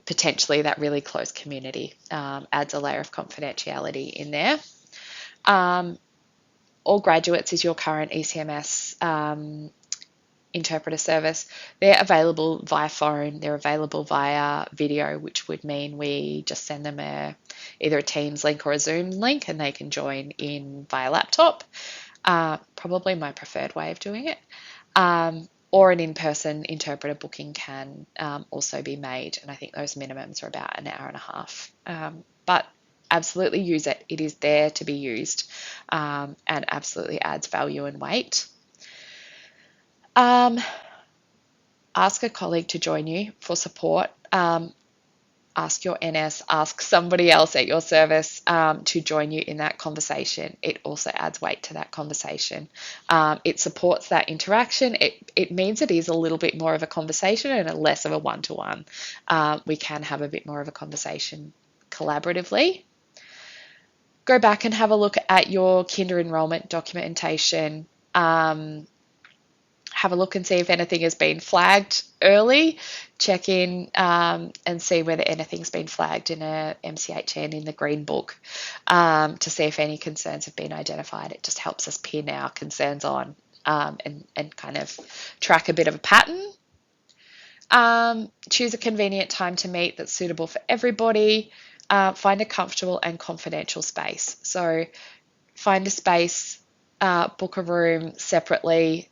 [SPEAKER 1] potentially that really close community. Adds a layer of confidentiality in there. All Graduates is your current ECMS interpreter service. They're available via phone, they're available via video, which would mean we just send them either a Teams link or a Zoom link, and they can join in via laptop. Probably my preferred way of doing it. Or an in-person interpreter booking can also be made, and I think those minimums are about an hour and a half. But absolutely use it. It is there to be used, and absolutely adds value and weight. Ask a colleague to join you for support. Ask your NS, ask somebody else at your service to join you in that conversation. It also adds weight to that conversation. It supports that interaction. It means it is a little bit more of a conversation and a less of a one-to-one. We can have a bit more of a conversation collaboratively. Go back and have a look at your kinder enrollment documentation. Have a look and see if anything has been flagged early. Check in and see whether anything's been flagged in a MCHN in the Green Book to see if any concerns have been identified. It just helps us pin our concerns on and kind of track a bit of a pattern. Choose a convenient time to meet that's suitable for everybody. Find a comfortable and confidential space. So find a space, book a room separately,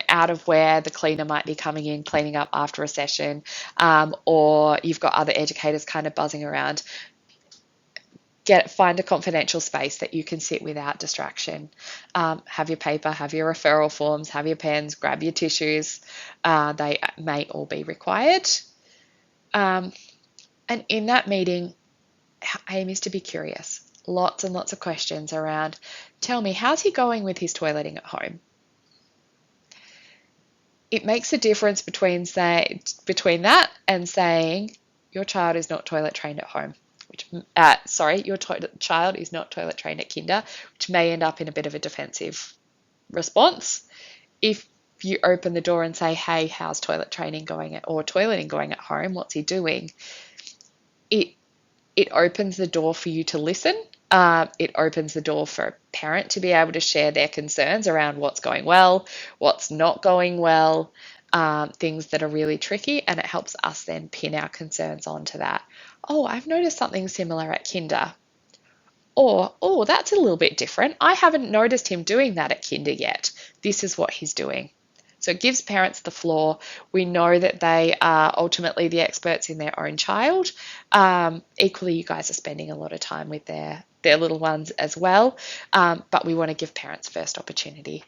[SPEAKER 1] out of where the cleaner might be coming in, cleaning up after a session, or you've got other educators kind of buzzing around. Find a confidential space that you can sit without distraction. Have your paper, have your referral forms, have your pens, grab your tissues. They may all be required. And in that meeting, our aim is to be curious. Lots and lots of questions around, tell me, how's he going with his toileting at home? it makes a difference between that and saying your child is not toilet trained at home, your child is not toilet trained at kinder, which may end up in a bit of a defensive response. If you open the door and say, hey, how's toilet training going or toileting going at home? What's he doing? It opens the door for you to listen. It opens the door for a parent to be able to share their concerns around what's going well, what's not going well, things that are really tricky, and it helps us then pin our concerns onto that. Oh, I've noticed something similar at kinder. Or, oh, that's a little bit different. I haven't noticed him doing that at kinder yet. This is what he's doing. So it gives parents the floor. We know that they are ultimately the experts in their own child. Equally, you guys are spending a lot of time with their little ones as well, but we want to give parents first opportunity.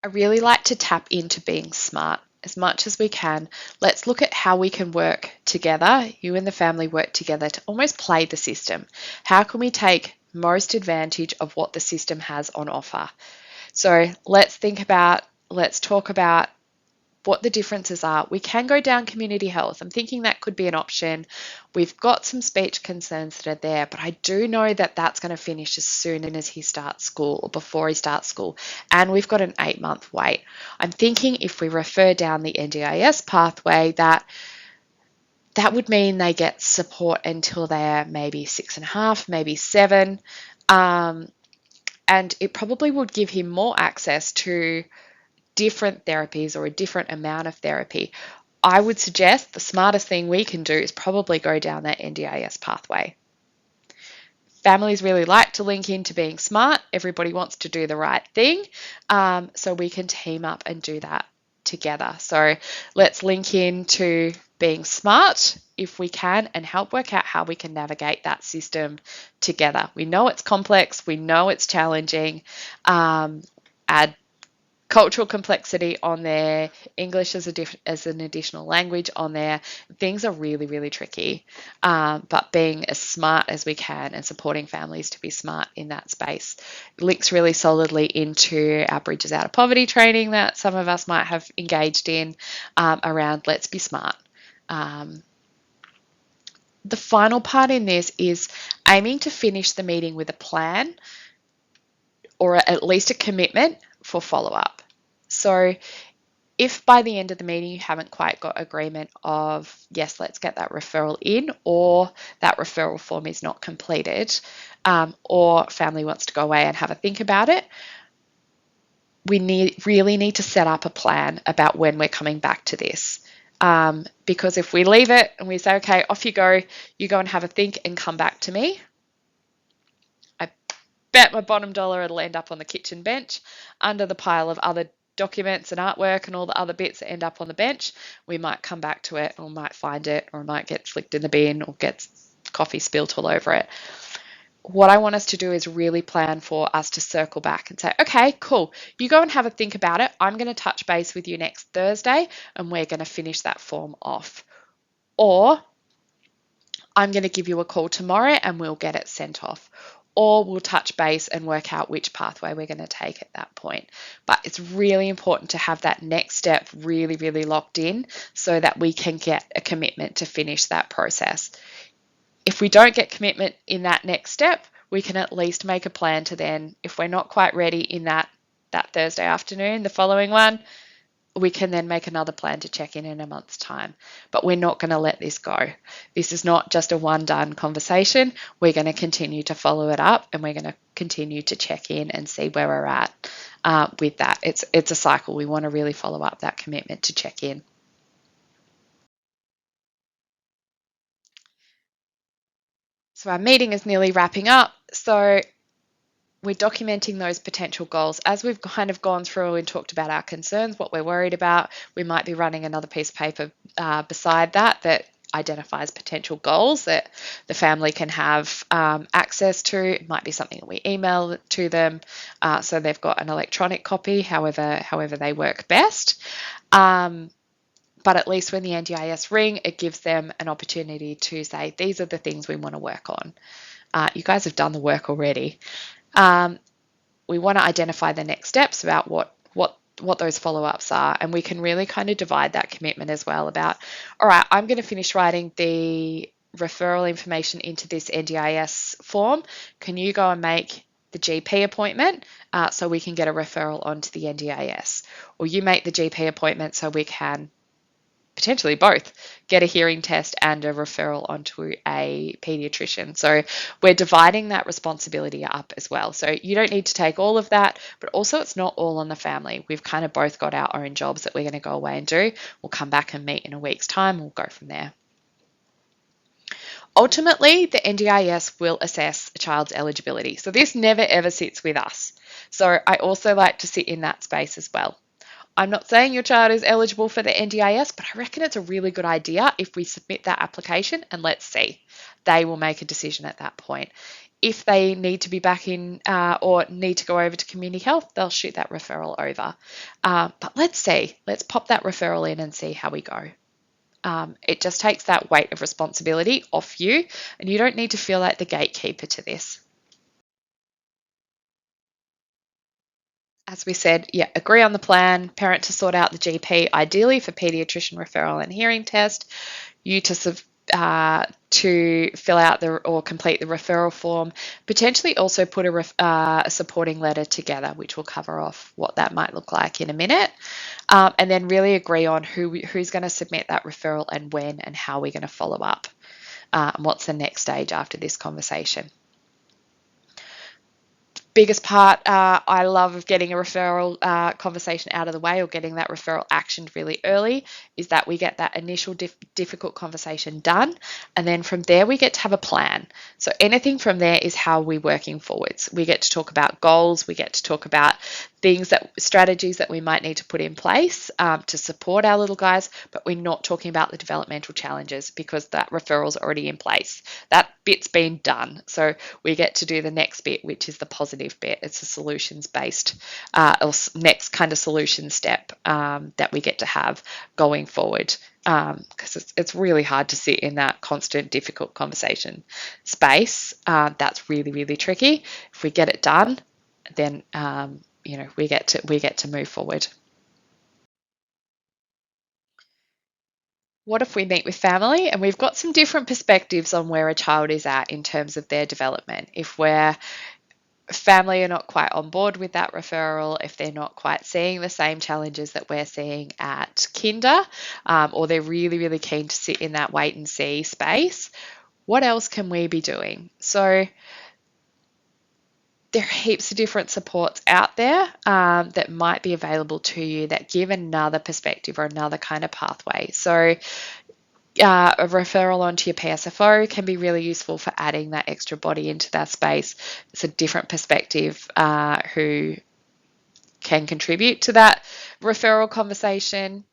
[SPEAKER 1] I really like to tap into being smart as much as we can. Let's look at how we can work together, you and the family work together to almost play the system. How can we take most advantage of what the system has on offer? So let's talk about what the differences are. We can go down community health. I'm thinking that could be an option. We've got some speech concerns that are there, but I do know that that's going to finish as soon as he starts school or before he starts school. And we've got an 8-month wait. I'm thinking if we refer down the NDIS pathway, that would mean they get support until they're maybe 6.5, maybe 7. And it probably would give him more access to different therapies or a different amount of therapy. I would suggest the smartest thing we can do is probably go down that NDIS pathway. Families really like to link into being smart. Everybody wants to do the right thing. So we can team up and do that together. So let's link into being smart if we can and help work out how we can navigate that system together. We know it's complex. We know it's challenging. Add cultural complexity on there, English as an additional language on there. Things are really, really tricky, but being as smart as we can and supporting families to be smart in that space links really solidly into our Bridges Out of Poverty training that some of us might have engaged in around let's be smart. The final part in this is aiming to finish the meeting with a plan or at least a commitment for follow-up. So if by the end of the meeting you haven't quite got agreement of, yes, let's get that referral in, or that referral form is not completed, or family wants to go away and have a think about it, we really need to set up a plan about when we're coming back to this. Because if we leave it and we say, okay, off you go and have a think and come back to me, I bet my bottom dollar it'll end up on the kitchen bench under the pile of other documents and artwork and all the other bits that end up on the bench. We might come back to it or might find it or it might get flicked in the bin or get coffee spilt all over it. What I want us to do is really plan for us to circle back and say, okay, cool, you go and have a think about it. I'm going to touch base with you next Thursday and we're going to finish that form off. Or I'm going to give you a call tomorrow and we'll get it sent off. Or we'll touch base and work out which pathway we're going to take at that point. But it's really important to have that next step really, really locked in so that we can get a commitment to finish that process. If we don't get commitment in that next step, we can at least make a plan to then, if we're not quite ready in that Thursday afternoon, the following one, we can then make another plan to check in a month's time. But we're not going to let this go. This is not just a one-done conversation. We're going to continue to follow it up and we're going to continue to check in and see where we're at with that. It's a cycle. We want to really follow up that commitment to check in. So our meeting is nearly wrapping up. So we're documenting those potential goals. As we've kind of gone through and talked about our concerns, what we're worried about, we might be running another piece of paper beside that identifies potential goals that the family can have access to. It might be something that we email to them so they've got an electronic copy, however they work best. But at least when the NDIS ring, it gives them an opportunity to say, these are the things we want to work on. You guys have done the work already. We want to identify the next steps about what those follow-ups are, and we can really kind of divide that commitment as well about, all right, I'm going to finish writing the referral information into this NDIS form. Can you go and make the GP appointment so we can get a referral onto the NDIS? Or you make the GP appointment so we can potentially both get a hearing test and a referral onto a pediatrician. So we're dividing that responsibility up as well. So you don't need to take all of that, but also it's not all on the family. We've kind of both got our own jobs that we're going to go away and do. We'll come back and meet in a week's time. We'll go from there. Ultimately, the NDIS will assess a child's eligibility. So this never ever sits with us. So I also like to sit in that space as well. I'm not saying your child is eligible for the NDIS, but I reckon it's a really good idea if we submit that application and let's see. They will make a decision at that point. If they need to be back in or need to go over to community health, they'll shoot that referral over. But let's see. Let's pop that referral in and see how we go. It just takes that weight of responsibility off you, and you don't need to feel like the gatekeeper to this. As we said, yeah, agree on the plan, parent to sort out the GP, ideally for pediatrician referral and hearing test, you to fill out or complete the referral form, potentially also put a supporting letter together, which will cover off what that might look like in a minute, and then really agree on who's going to submit that referral and when and how we're going to follow up, and what's the next stage after this conversation. Biggest part I love of getting a referral conversation out of the way or getting that referral actioned really early is that we get that initial difficult conversation done, and then from there we get to have a plan. So anything from there is how we're working forwards. We get to talk about goals, we get to talk about strategies that we might need to put in place to support our little guys, but we're not talking about the developmental challenges because that referral's already in place. That bit's been done. So we get to do the next bit, which is the positive bit. It's a solutions-based or next kind of solution step that we get to have going forward, because it's really hard to sit in that constant difficult conversation space. That's really, really tricky. If we get it done, then we get to move forward. What if we meet with family and we've got some different perspectives on where a child is at in terms of their development? If family are not quite on board with that referral, if they're not quite seeing the same challenges that we're seeing at kinder, or they're really, really keen to sit in that wait and see space, what else can we be doing? So there are heaps of different supports out there that might be available to you that give another perspective or another kind of pathway. So a referral onto your PSFO can be really useful for adding that extra body into that space. It's a different perspective who can contribute to that referral conversation.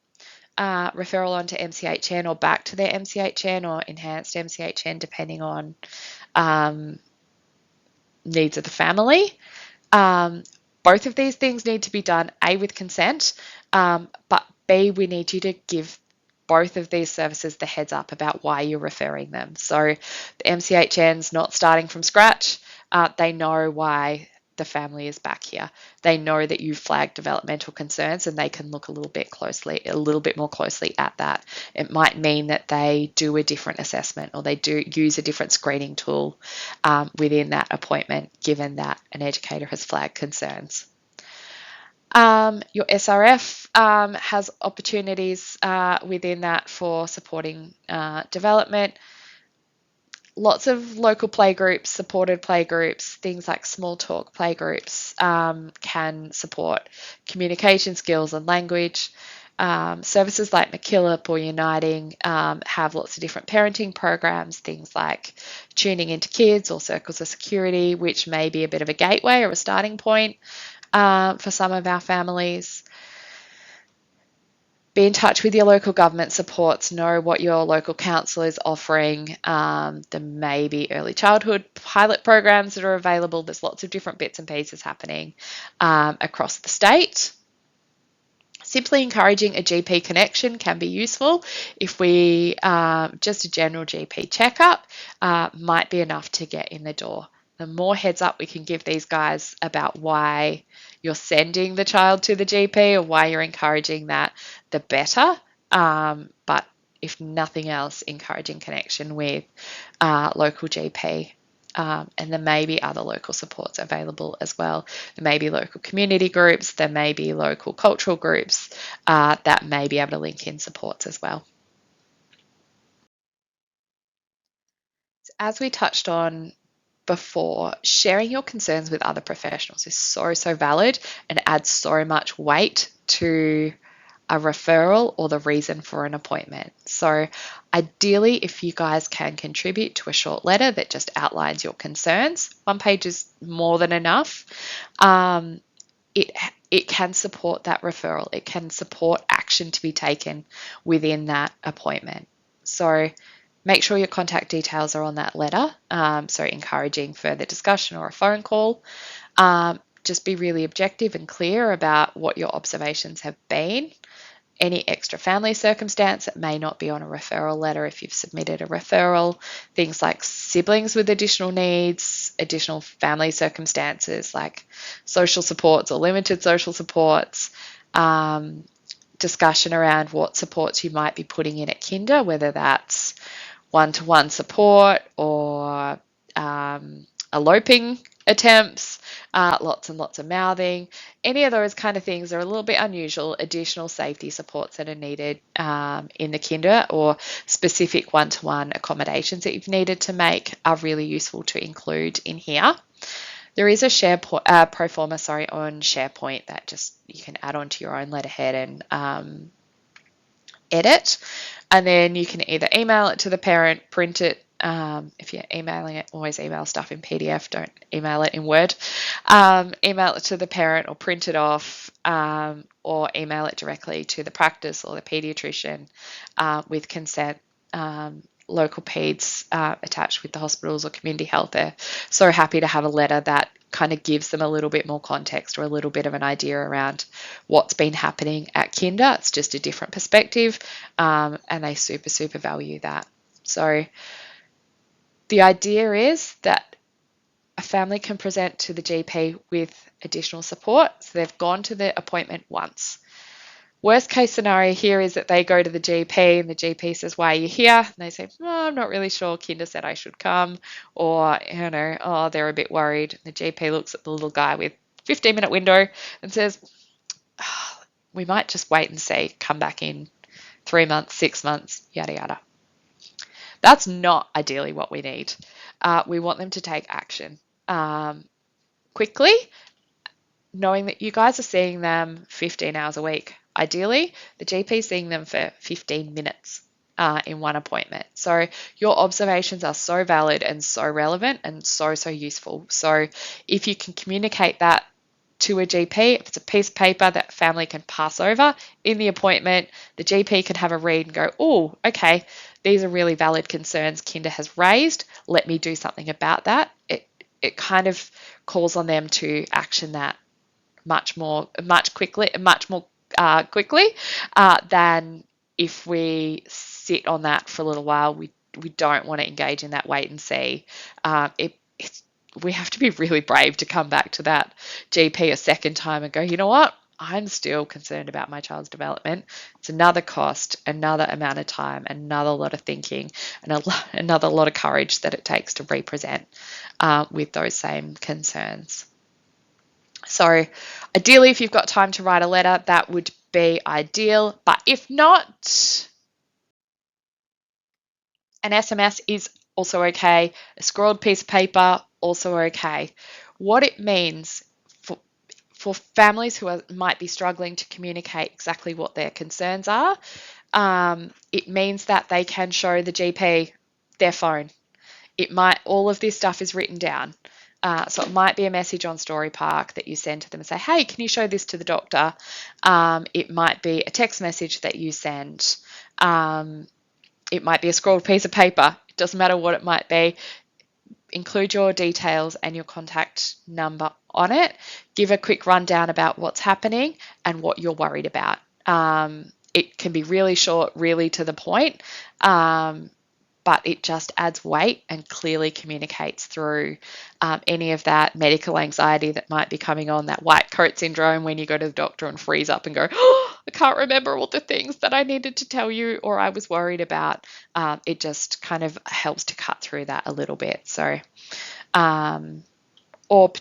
[SPEAKER 1] Referral onto MCHN or back to their MCHN or enhanced MCHN, depending on needs of the family. Both of these things need to be done, A, with consent, but B, we need you to give both of these services the heads up about why you're referring them. So the MCHN's not starting from scratch. They know why the family is back here. They know that you flagged developmental concerns and they can look a little bit more closely at that. It might mean that they do a different assessment or they do use a different screening tool within that appointment, given that an educator has flagged concerns. Your SRF has opportunities within that for supporting development. Lots of local playgroups, supported playgroups, things like small talk playgroups can support communication skills and language. Services like McKillop or Uniting have lots of different parenting programs, things like tuning into kids or circles of security, which may be a bit of a gateway or a starting point for some of our families. Be in touch with your local government supports, know what your local council is offering. There may be early childhood pilot programs that are available. There's lots of different bits and pieces happening across the state. Simply encouraging a GP connection can be useful. If we just a general GP checkup might be enough to get in the door. The more heads up we can give these guys about why you're sending the child to the GP or why you're encouraging that, the better. But if nothing else, encouraging connection with local GP. And there may be other local supports available as well. There may be local community groups, there may be local cultural groups that may be able to link in supports as well. As we touched on before, sharing your concerns with other professionals is so valid and adds so much weight to a referral or the reason for an appointment. So ideally, if you guys can contribute to a short letter that just outlines your concerns, one page is more than enough. It can support that referral. It can support action to be taken within that appointment. So make sure your contact details are on that letter. So encouraging further discussion or a phone call. Just be really objective and clear about what your observations have been. Any extra family circumstance that may not be on a referral letter if you've submitted a referral, things like siblings with additional needs, additional family circumstances like social supports or limited social supports, discussion around what supports you might be putting in at kinder, whether that's one-to-one support or eloping attempts, lots and lots of mouthing. Any of those kind of things are a little bit unusual. Additional safety supports that are needed in the kinder or specific one-to-one accommodations that you've needed to make are really useful to include in here. There is a pro forma on SharePoint that just you can add onto your own letterhead and edit, and then you can either email it to the parent, print it. If you're emailing it, always email stuff in PDF, don't email it in Word. Email it to the parent or print it off, or email it directly to the practice or the paediatrician with consent. Local peds attached with the hospitals or community health. They're so happy to have a letter that kind of gives them a little bit more context or a little bit of an idea around what's been happening at kinder. It's just a different perspective, and they super value that. So the idea is that a family can present to the GP with additional support. So they've gone to the appointment once. Worst case scenario here is that they go to the GP and the GP says, why are you here? And they say, oh, I'm not really sure. Kinder said I should come. Or, oh, they're a bit worried. The GP looks at the little guy with 15-minute window and says, oh, we might just wait and see, come back in 3 months, 6 months, yada, yada. That's not ideally what we need. We want them to take action quickly, knowing that you guys are seeing them 15 hours a week. Ideally, the GP is seeing them for 15 minutes in one appointment. So your observations are so valid and so relevant and so useful. So if you can communicate that to a GP, if it's a piece of paper that family can pass over in the appointment, the GP can have a read and go, oh, okay, these are really valid concerns Kinder has raised. Let me do something about that. It kind of calls on them to action that much more quickly than if we sit on that for a little while. We don't want to engage in that wait and see. We have to be really brave to come back to that GP a second time and go, you know what? I'm still concerned about my child's development. It's another cost, another amount of time, another lot of thinking, and another lot of courage that it takes to represent with those same concerns. So ideally, if you've got time to write a letter, that would be ideal. But if not, an SMS is also okay. A scrawled piece of paper, also okay. What it means for families who might be struggling to communicate exactly what their concerns are, it means that they can show the GP their phone. All of this stuff is written down. So it might be a message on Story Park that you send to them and say, hey, can you show this to the doctor? It might be a text message that you send. It might be a scrawled piece of paper. It doesn't matter what it might be. Include your details and your contact number on it. Give a quick rundown about what's happening and what you're worried about. It can be really short, really to the point, but it just adds weight and clearly communicates through any of that medical anxiety that might be coming on, that white coat syndrome when you go to the doctor and freeze up and go, oh, I can't remember all the things that I needed to tell you or I was worried about. It just kind of helps to cut through that a little bit. So, or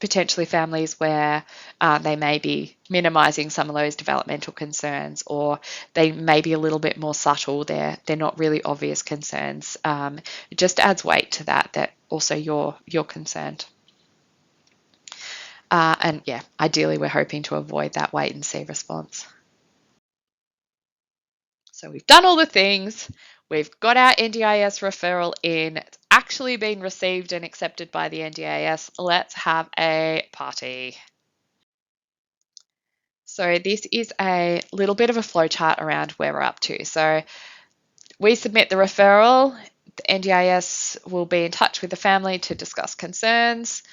[SPEAKER 1] potentially families where they may be minimising some of those developmental concerns, or they may be a little bit more subtle. They're not really obvious concerns. It just adds weight to that also you're concerned. And yeah, ideally we're hoping to avoid that wait and see response. So we've done all the things. We've got our NDIS referral in. It's actually been received and accepted by the NDIS. Let's have a party. So this is a little bit of a flowchart around where we're up to. So we submit the referral. The NDIS will be in touch with the family to discuss concerns.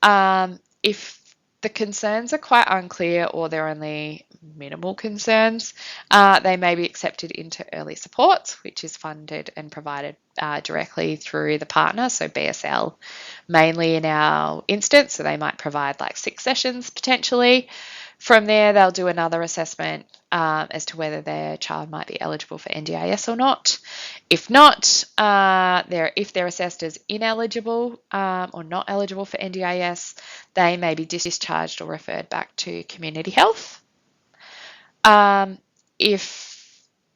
[SPEAKER 1] If the concerns are quite unclear or they're only minimal concerns, they may be accepted into early supports, which is funded and provided directly through the partner, so BSL mainly in our instance. So they might provide like 6 sessions potentially. From there, they'll do another assessment as to whether their child might be eligible for NDIS or not. If not, if they're assessed as ineligible or not eligible for NDIS, they may be discharged or referred back to community health. If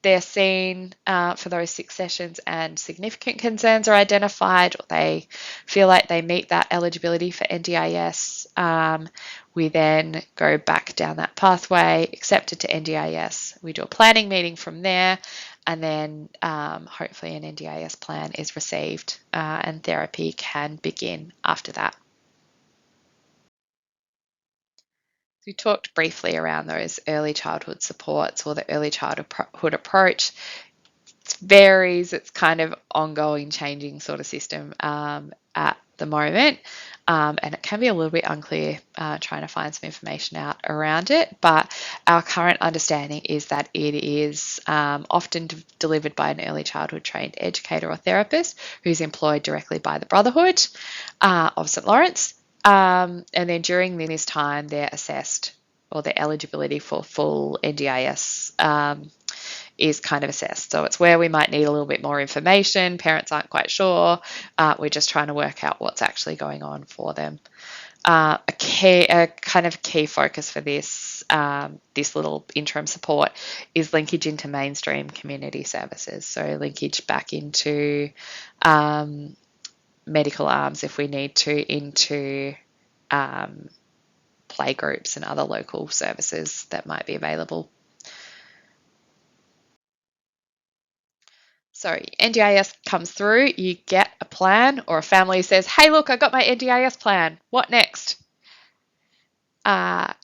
[SPEAKER 1] they're seen for those 6 sessions and significant concerns are identified, or they feel like they meet that eligibility for NDIS, we then go back down that pathway, accepted to NDIS. We do a planning meeting from there, and then hopefully an NDIS plan is received and therapy can begin after that. We talked briefly around those early childhood supports or the early childhood approach. It varies, it's kind of ongoing, changing sort of system at the moment. And it can be a little bit unclear trying to find some information out around it. But our current understanding is that it is often delivered by an early childhood trained educator or therapist who's employed directly by the Brotherhood of St. Lawrence. And then during this time, they're assessed, or their eligibility for full NDIS is kind of assessed. So it's where we might need a little bit more information. Parents aren't quite sure. We're just trying to work out what's actually going on for them. A kind of key focus for this little interim support is linkage into mainstream community services. So linkage back into medical arms if we need to, into play groups and other local services that might be available. So NDIS comes through, you get a plan, or a family says, hey, look, I got my NDIS plan. What next? Our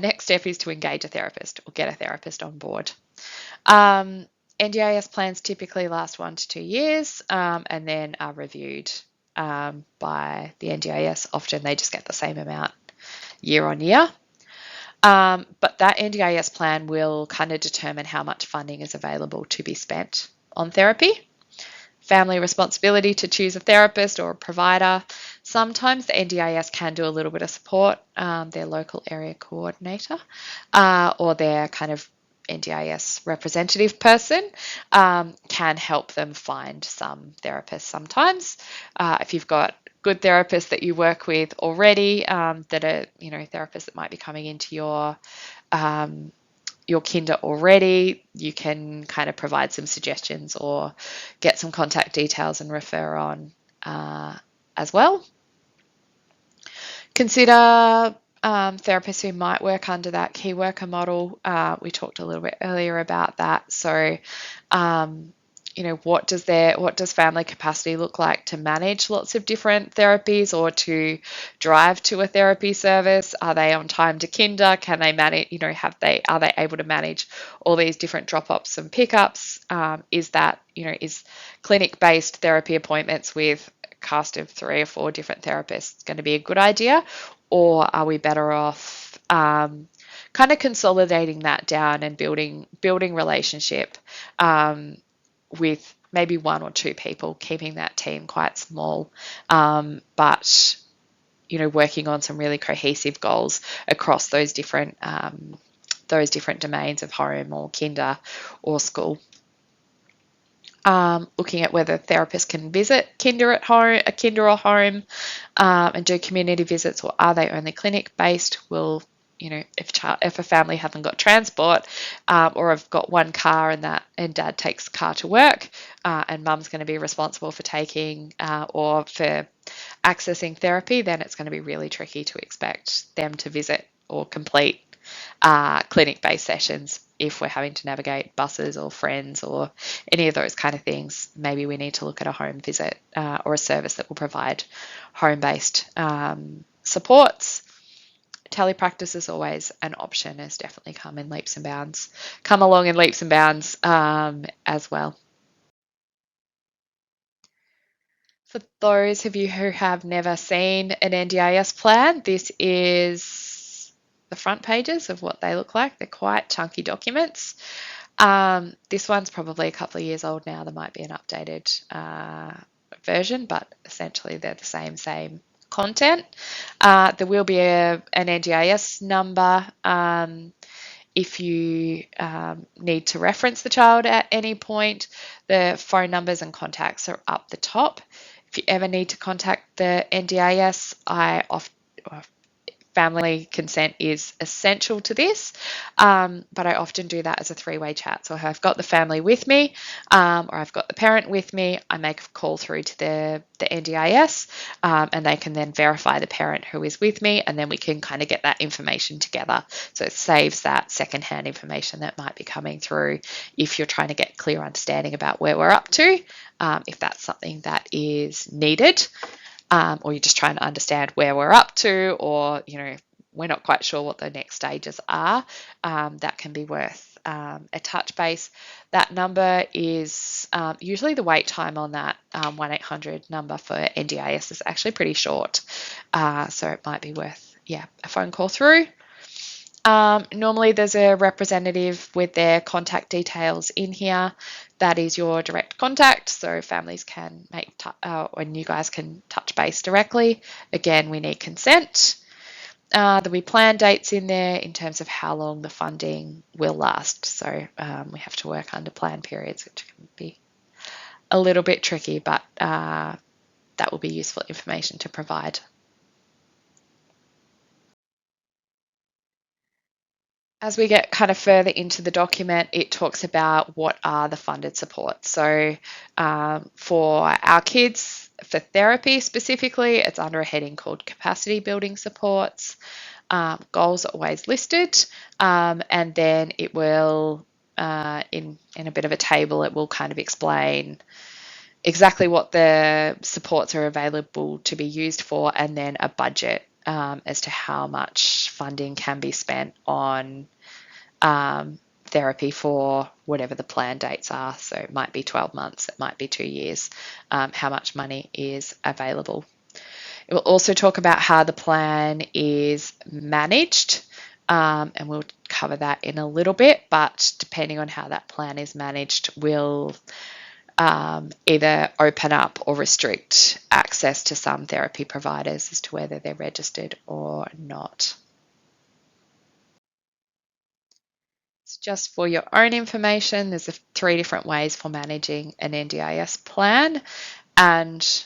[SPEAKER 1] next step is to engage a therapist or get a therapist on board. NDIS plans typically last 1 to 2 years and then are reviewed by the NDIS. Often they just get the same amount year on year. But that NDIS plan will kind of determine how much funding is available to be spent on therapy. Family responsibility to choose a therapist or a provider. Sometimes the NDIS can do a little bit of support, their local area coordinator or their kind of NDIS representative person can help them find some therapists sometimes. If you've got good therapists that you work with already that are, therapists that might be coming into your kinder already, you can kind of provide some suggestions or get some contact details and refer on as well. Consider therapists who might work under that key worker model. We talked a little bit earlier about that. So, what does family capacity look like to manage lots of different therapies or to drive to a therapy service? Are they on time to kinder? Can they manage, are they able to manage all these different drop-offs and pickups? Is clinic-based therapy appointments with a cast of 3 or 4 different therapists going to be a good idea? Or are we better off kind of consolidating that down and building relationship with maybe one or two people, keeping that team quite small, but working on some really cohesive goals across those different domains of home or kinder or school. Looking at whether therapists can visit kinder or home, and do community visits, or are they only clinic based? Will, if a family hasn't got transport, or have got one car and dad takes the car to work, and mum's going to be responsible for taking or for accessing therapy, then it's going to be really tricky to expect them to visit or complete clinic-based sessions if we're having to navigate buses or friends or any of those kind of things. Maybe we need to look at a home visit or a service that will provide home-based supports. Telepractice is always an option. It's definitely come along in leaps and bounds as well. For those of you who have never seen an NDIS plan, this is the front pages of what they look like. They're quite chunky documents. This one's probably a couple of years old now. There might be an updated version, but essentially they're the same content. There will be an NDIS number if you need to reference the child at any point. The phone numbers and contacts are up the top. If you ever need to contact the NDIS, family consent is essential to this, but I often do that as a three-way chat. So if I've got the family with me, or I've got the parent with me, I make a call through to the NDIS, and they can then verify the parent who is with me, and then we can kind of get that information together. So it saves that secondhand information that might be coming through if you're trying to get clear understanding about where we're up to, if that's something that is needed. Or you're just trying to understand where we're up to, or we're not quite sure what the next stages are, that can be worth a touch base. That number is usually the wait time on that 1-800 number for NDIS is actually pretty short, so it might be worth a phone call through. Normally there's a representative with their contact details in here. That is your direct contact, so families can and you guys can touch base directly. Again, we need consent. There'll be plan dates in there in terms of how long the funding will last. So we have to work under plan periods, which can be a little bit tricky, but that will be useful information to provide. As we get kind of further into the document, it talks about what are the funded supports. So for our kids, for therapy specifically, it's under a heading called capacity building supports. Goals are always listed, and then it will, in a bit of a table, it will kind of explain exactly what the supports are available to be used for, and then a budget as to how much funding can be spent on therapy for whatever the plan dates are. So it might be 12 months, it might be 2 years, how much money is available. It will also talk about how the plan is managed, and we'll cover that in a little bit, but depending on how that plan is managed will either open up or restrict access to some therapy providers as to whether they're registered or not. So just for your own information, there's 3 different ways for managing an NDIS plan, and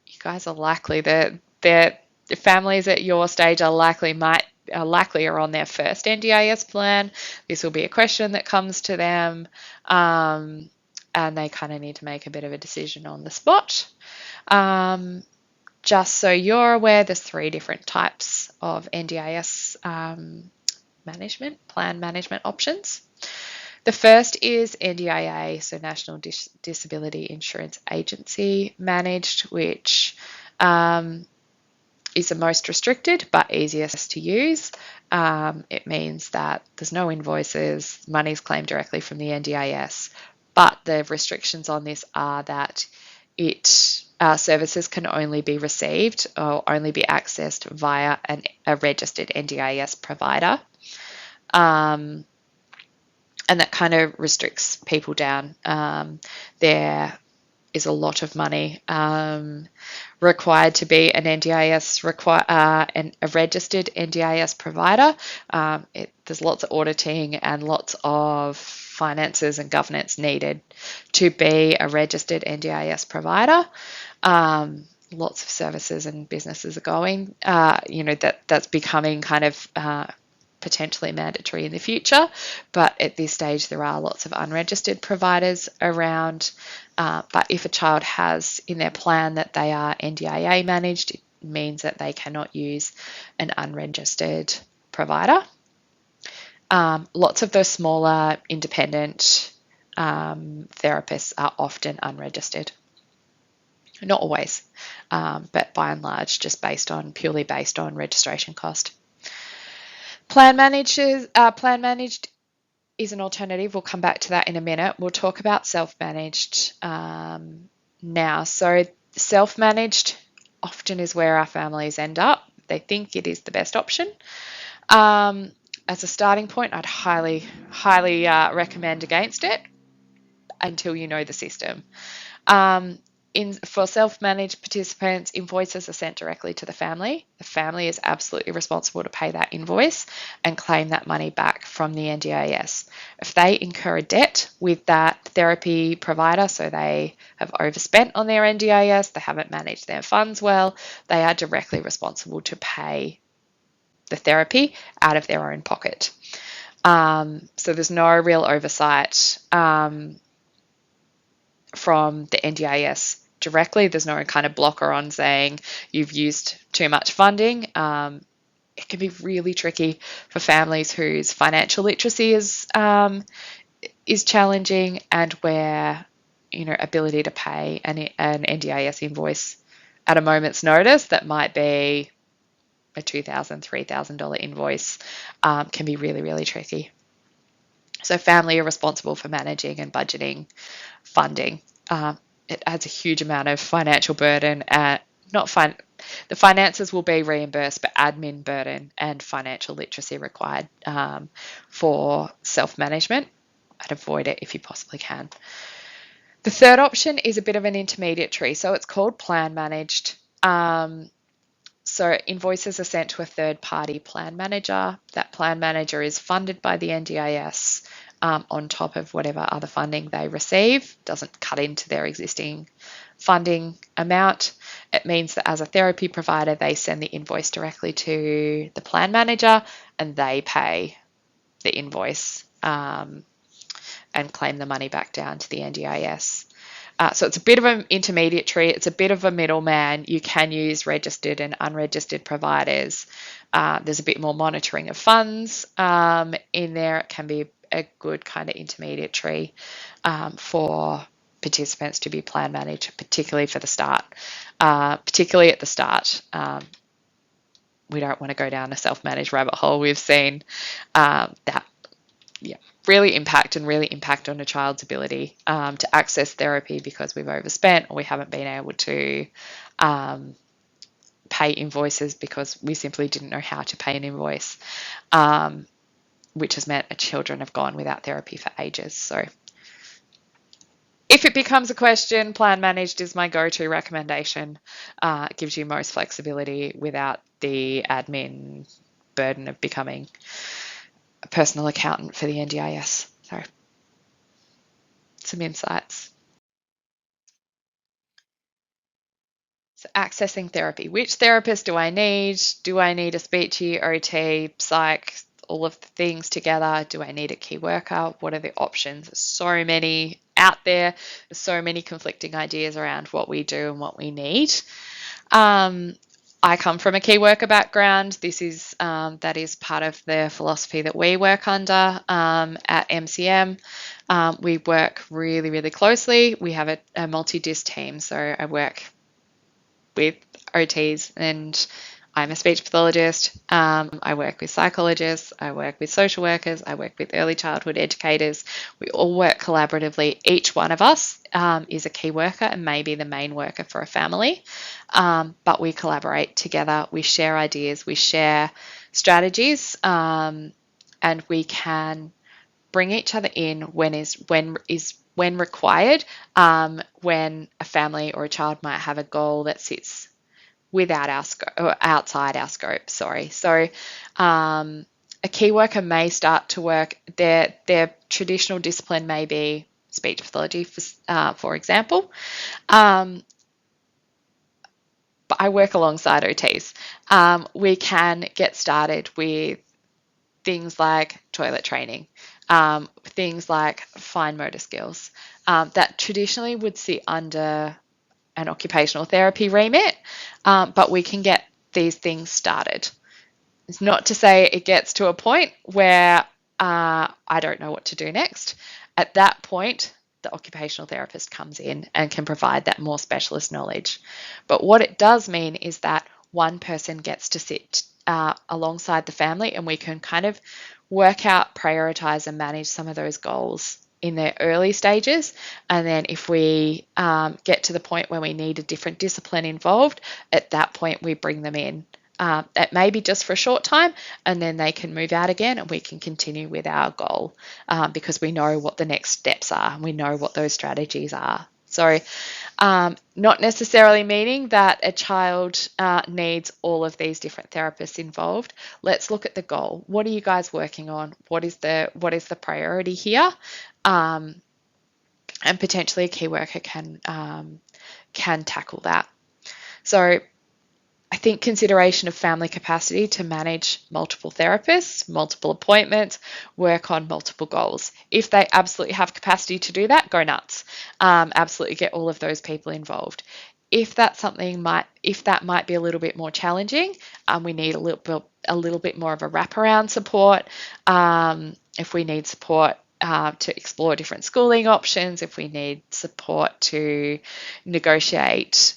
[SPEAKER 1] you guys are likely that the families at your stage are likely are on their first NDIS plan. This will be a question that comes to them, and they kind of need to make a bit of a decision on the spot. Just so you're aware, there's 3 different types of NDIS plan management options. The first is NDIA, so National Disability Insurance Agency managed, which is the most restricted but easiest to use. It means that there's no invoices, money's claimed directly from the NDIS, but the restrictions on this are that it services can only be received or only be accessed via a registered NDIS provider. And that kind of restricts people down. There is a lot of money required to be an NDIS a registered NDIS provider. There's lots of auditing and lots of finances and governance needed to be a registered NDIS provider. Lots of services and businesses are going. That's becoming kind of potentially mandatory in the future, but at this stage there are lots of unregistered providers around. But if a child has in their plan that they are NDIA managed, it means that they cannot use an unregistered provider. Lots of those smaller independent therapists are often unregistered. Not always, but by and large, just purely based on registration cost. Plan managed is an alternative. We'll come back to that in a minute. We'll talk about self-managed now. So self-managed often is where our families end up. They think it is the best option. As a starting point, I'd highly recommend against it until you know the system. For self-managed participants, invoices are sent directly to the family. The family is absolutely responsible to pay that invoice and claim that money back from the NDIS. If they incur a debt with that therapy provider, so they have overspent on their NDIS, they haven't managed their funds well, they are directly responsible to pay the therapy out of their own pocket. So there's no real oversight from the NDIS directly. There's no kind of blocker on saying you've used too much funding. It can be really tricky for families whose financial literacy is challenging and where ability to pay an NDIS invoice at a moment's notice that might be a $2,000, $3,000 invoice can be really, really tricky. So family are responsible for managing and budgeting funding. It adds a huge amount of financial burden. The finances will be reimbursed, but admin burden and financial literacy required for self-management. I'd avoid it if you possibly can. The third option is a bit of an intermediate tree. So it's called plan managed. So invoices are sent to a third-party plan manager. That plan manager is funded by the NDIS on top of whatever other funding they receive. Doesn't cut into their existing funding amount. It means that as a therapy provider, they send the invoice directly to the plan manager and they pay the invoice and claim the money back down to the NDIS. So it's a bit of an intermediate tree. It's a bit of a middleman. You can use registered and unregistered providers. There's a bit more monitoring of funds in there. It can be a good kind of intermediate tree for participants to be plan managed, particularly for the start. Particularly at the start, we don't want to go down a self-managed rabbit hole. We've seen that really impact on a child's ability to access therapy because we've overspent or we haven't been able to pay invoices because we simply didn't know how to pay an invoice, which has meant children have gone without therapy for ages. So if it becomes a question, plan managed is my go-to recommendation. It gives you most flexibility without the admin burden of becoming a personal accountant for the NDIS. So some insights. So accessing therapy. Which therapist do I need? Do I need a speechy, OT, psych, all of the things together? Do I need a key worker? What are the options? There's so many out there. There's so many conflicting ideas around what we do and what we need. I come from a key worker background. That is part of the philosophy that we work under at MCM. We work really, really closely. We have a multi-disc team, so I work with OTs and I'm a speech pathologist. I work with psychologists. I work with social workers. I work with early childhood educators. We all work collaboratively. Each one of us is a key worker and maybe the main worker for a family, but we collaborate together. We share ideas. We share strategies, and we can bring each other in when required. When a family or a child might have a goal that sits without our scope or outside our scope. Sorry. So a key worker may start to work. Their traditional discipline may be speech pathology, for example. But I work alongside OTs. We can get started with things like toilet training, things like fine motor skills that traditionally would sit under an occupational therapy remit, but we can get these things started. It's not to say it gets to a point where I don't know what to do next. At that point, the occupational therapist comes in and can provide that more specialist knowledge. But what it does mean is that one person gets to sit alongside the family, and we can kind of work out, prioritize, and manage some of those goals in their early stages. And then if we get to the point where we need a different discipline involved, at that point we bring them in. It may be just for a short time, and then they can move out again and we can continue with our goal because we know what the next steps are and we know what those strategies are. So not necessarily meaning that a child needs all of these different therapists involved. Let's look at the goal. What are you guys working on? What is the priority here? And potentially a key worker can tackle that. So I think consideration of family capacity to manage multiple therapists, multiple appointments, work on multiple goals. If they absolutely have capacity to do that, go nuts. Absolutely get all of those people involved. If that might be a little bit more challenging, we need a little bit more of a wraparound support. If we need support to explore different schooling options, if we need support to negotiate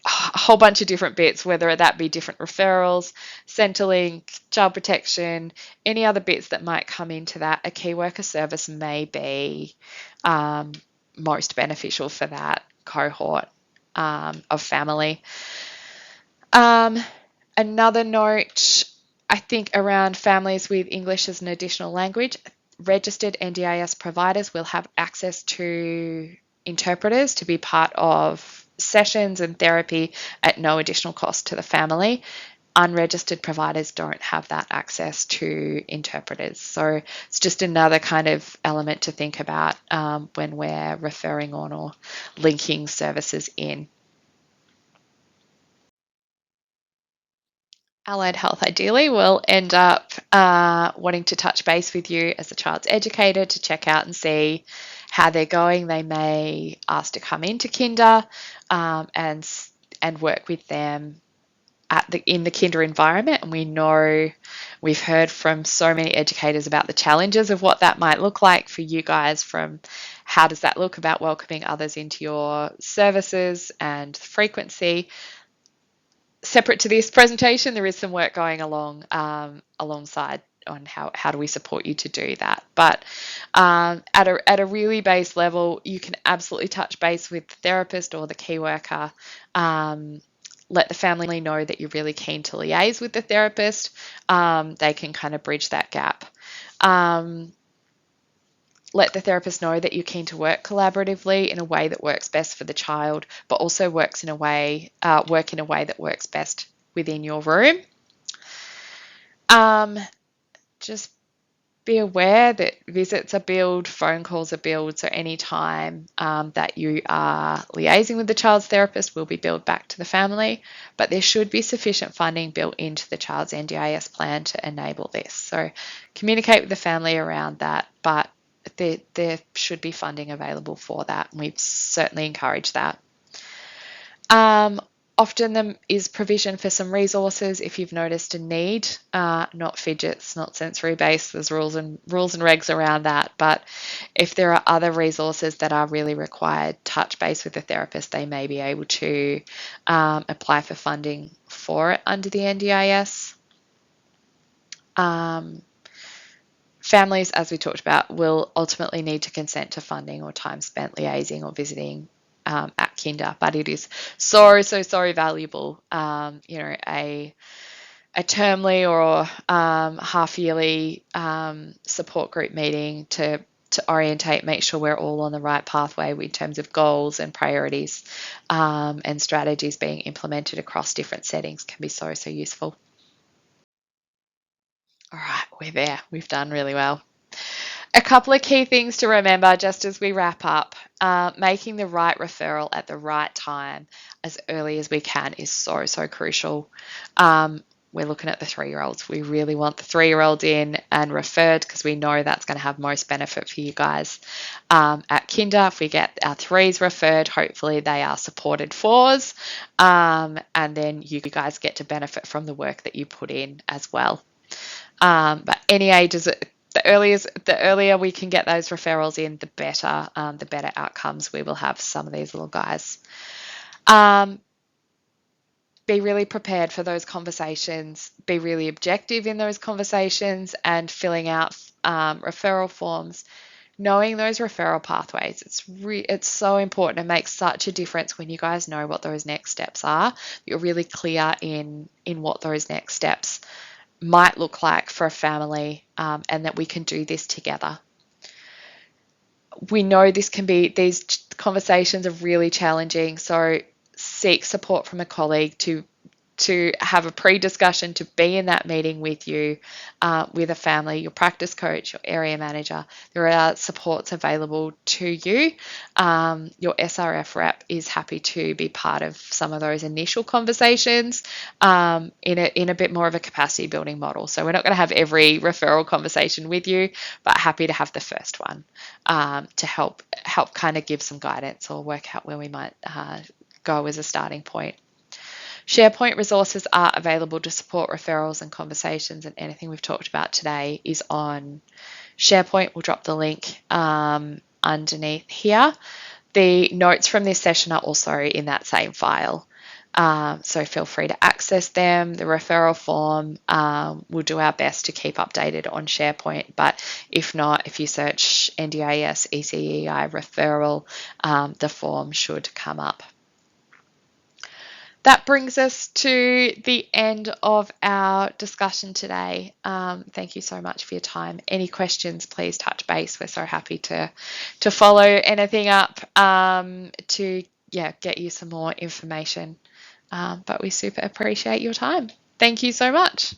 [SPEAKER 1] a whole bunch of different bits, whether that be different referrals, Centrelink, child protection, any other bits that might come into that, a key worker service may be most beneficial for that cohort of family. Another note, I think, around families with English as an additional language, registered NDIS providers will have access to interpreters to be part of sessions and therapy at no additional cost to the family. Unregistered providers don't have that access to interpreters. So it's just another kind of element to think about when we're referring on or linking services in. Allied Health ideally will end up wanting to touch base with you as a child's educator to check out and see how they're going. They may ask to come into kinder and work with them in the kinder environment. And we know we've heard from so many educators about the challenges of what that might look like for you guys, from how does that look about welcoming others into your services and frequency. Separate to this presentation, there is some work going along alongside on how do we support you to do that. But at a really base level, you can absolutely touch base with the therapist or the key worker. Let the family know that you're really keen to liaise with the therapist. They can kind of bridge that gap. Let the therapist know that you're keen to work collaboratively in a way that works best for the child, but also work in a way that works best within your room. Just be aware that visits are billed, phone calls are billed, so any time that you are liaising with the child's therapist will be billed back to the family, but there should be sufficient funding built into the child's NDIS plan to enable this. So communicate with the family around that, but there should be funding available for that, and we certainly encourage that. Often there is provision for some resources if you've noticed a need, not fidgets, not sensory based. There's rules and regs around that. But if there are other resources that are really required, touch base with the therapist. They may be able to apply for funding for it under the NDIS. Families, as we talked about, will ultimately need to consent to funding or time spent liaising or visiting at kinder, but it is so valuable. A termly or half yearly support group meeting to orientate, make sure we're all on the right pathway in terms of goals and priorities and strategies being implemented across different settings can be so useful. All right, we're there. We've done really well. A couple of key things to remember just as we wrap up. Making the right referral at the right time as early as we can is so crucial. We're looking at the 3-year-olds. We really want the 3-year-old in and referred because we know that's going to have most benefit for you guys. At kinder, if we get our 3s referred, hopefully they are supported 4s, and then you guys get to benefit from the work that you put in as well. But any ages, the earlier we can get those referrals in, the better outcomes we will have for some of these little guys. Be really prepared for those conversations, be really objective in those conversations and filling out referral forms, knowing those referral pathways. It's so important. It makes such a difference when you guys know what those next steps are. You're really clear in what those next steps might look like for a family, and that we can do this together. We know these conversations are really challenging, so seek support from a colleague to have a pre-discussion, to be in that meeting with you, with a family, your practice coach, your area manager. There are supports available to you. Your SRF rep is happy to be part of some of those initial conversations in a bit more of a capacity building model. So we're not going to have every referral conversation with you, but happy to have the first one to help kind of give some guidance or work out where we might go as a starting point. SharePoint resources are available to support referrals and conversations, and anything we've talked about today is on SharePoint. We'll drop the link underneath here. The notes from this session are also in that same file, so feel free to access them. The referral form, we'll do our best to keep updated on SharePoint, but if not, if you search NDIS ECEI referral, the form should come up. That brings us to the end of our discussion today. Thank you so much for your time. Any questions, please touch base. We're so happy to follow anything up to get you some more information. But we super appreciate your time. Thank you so much.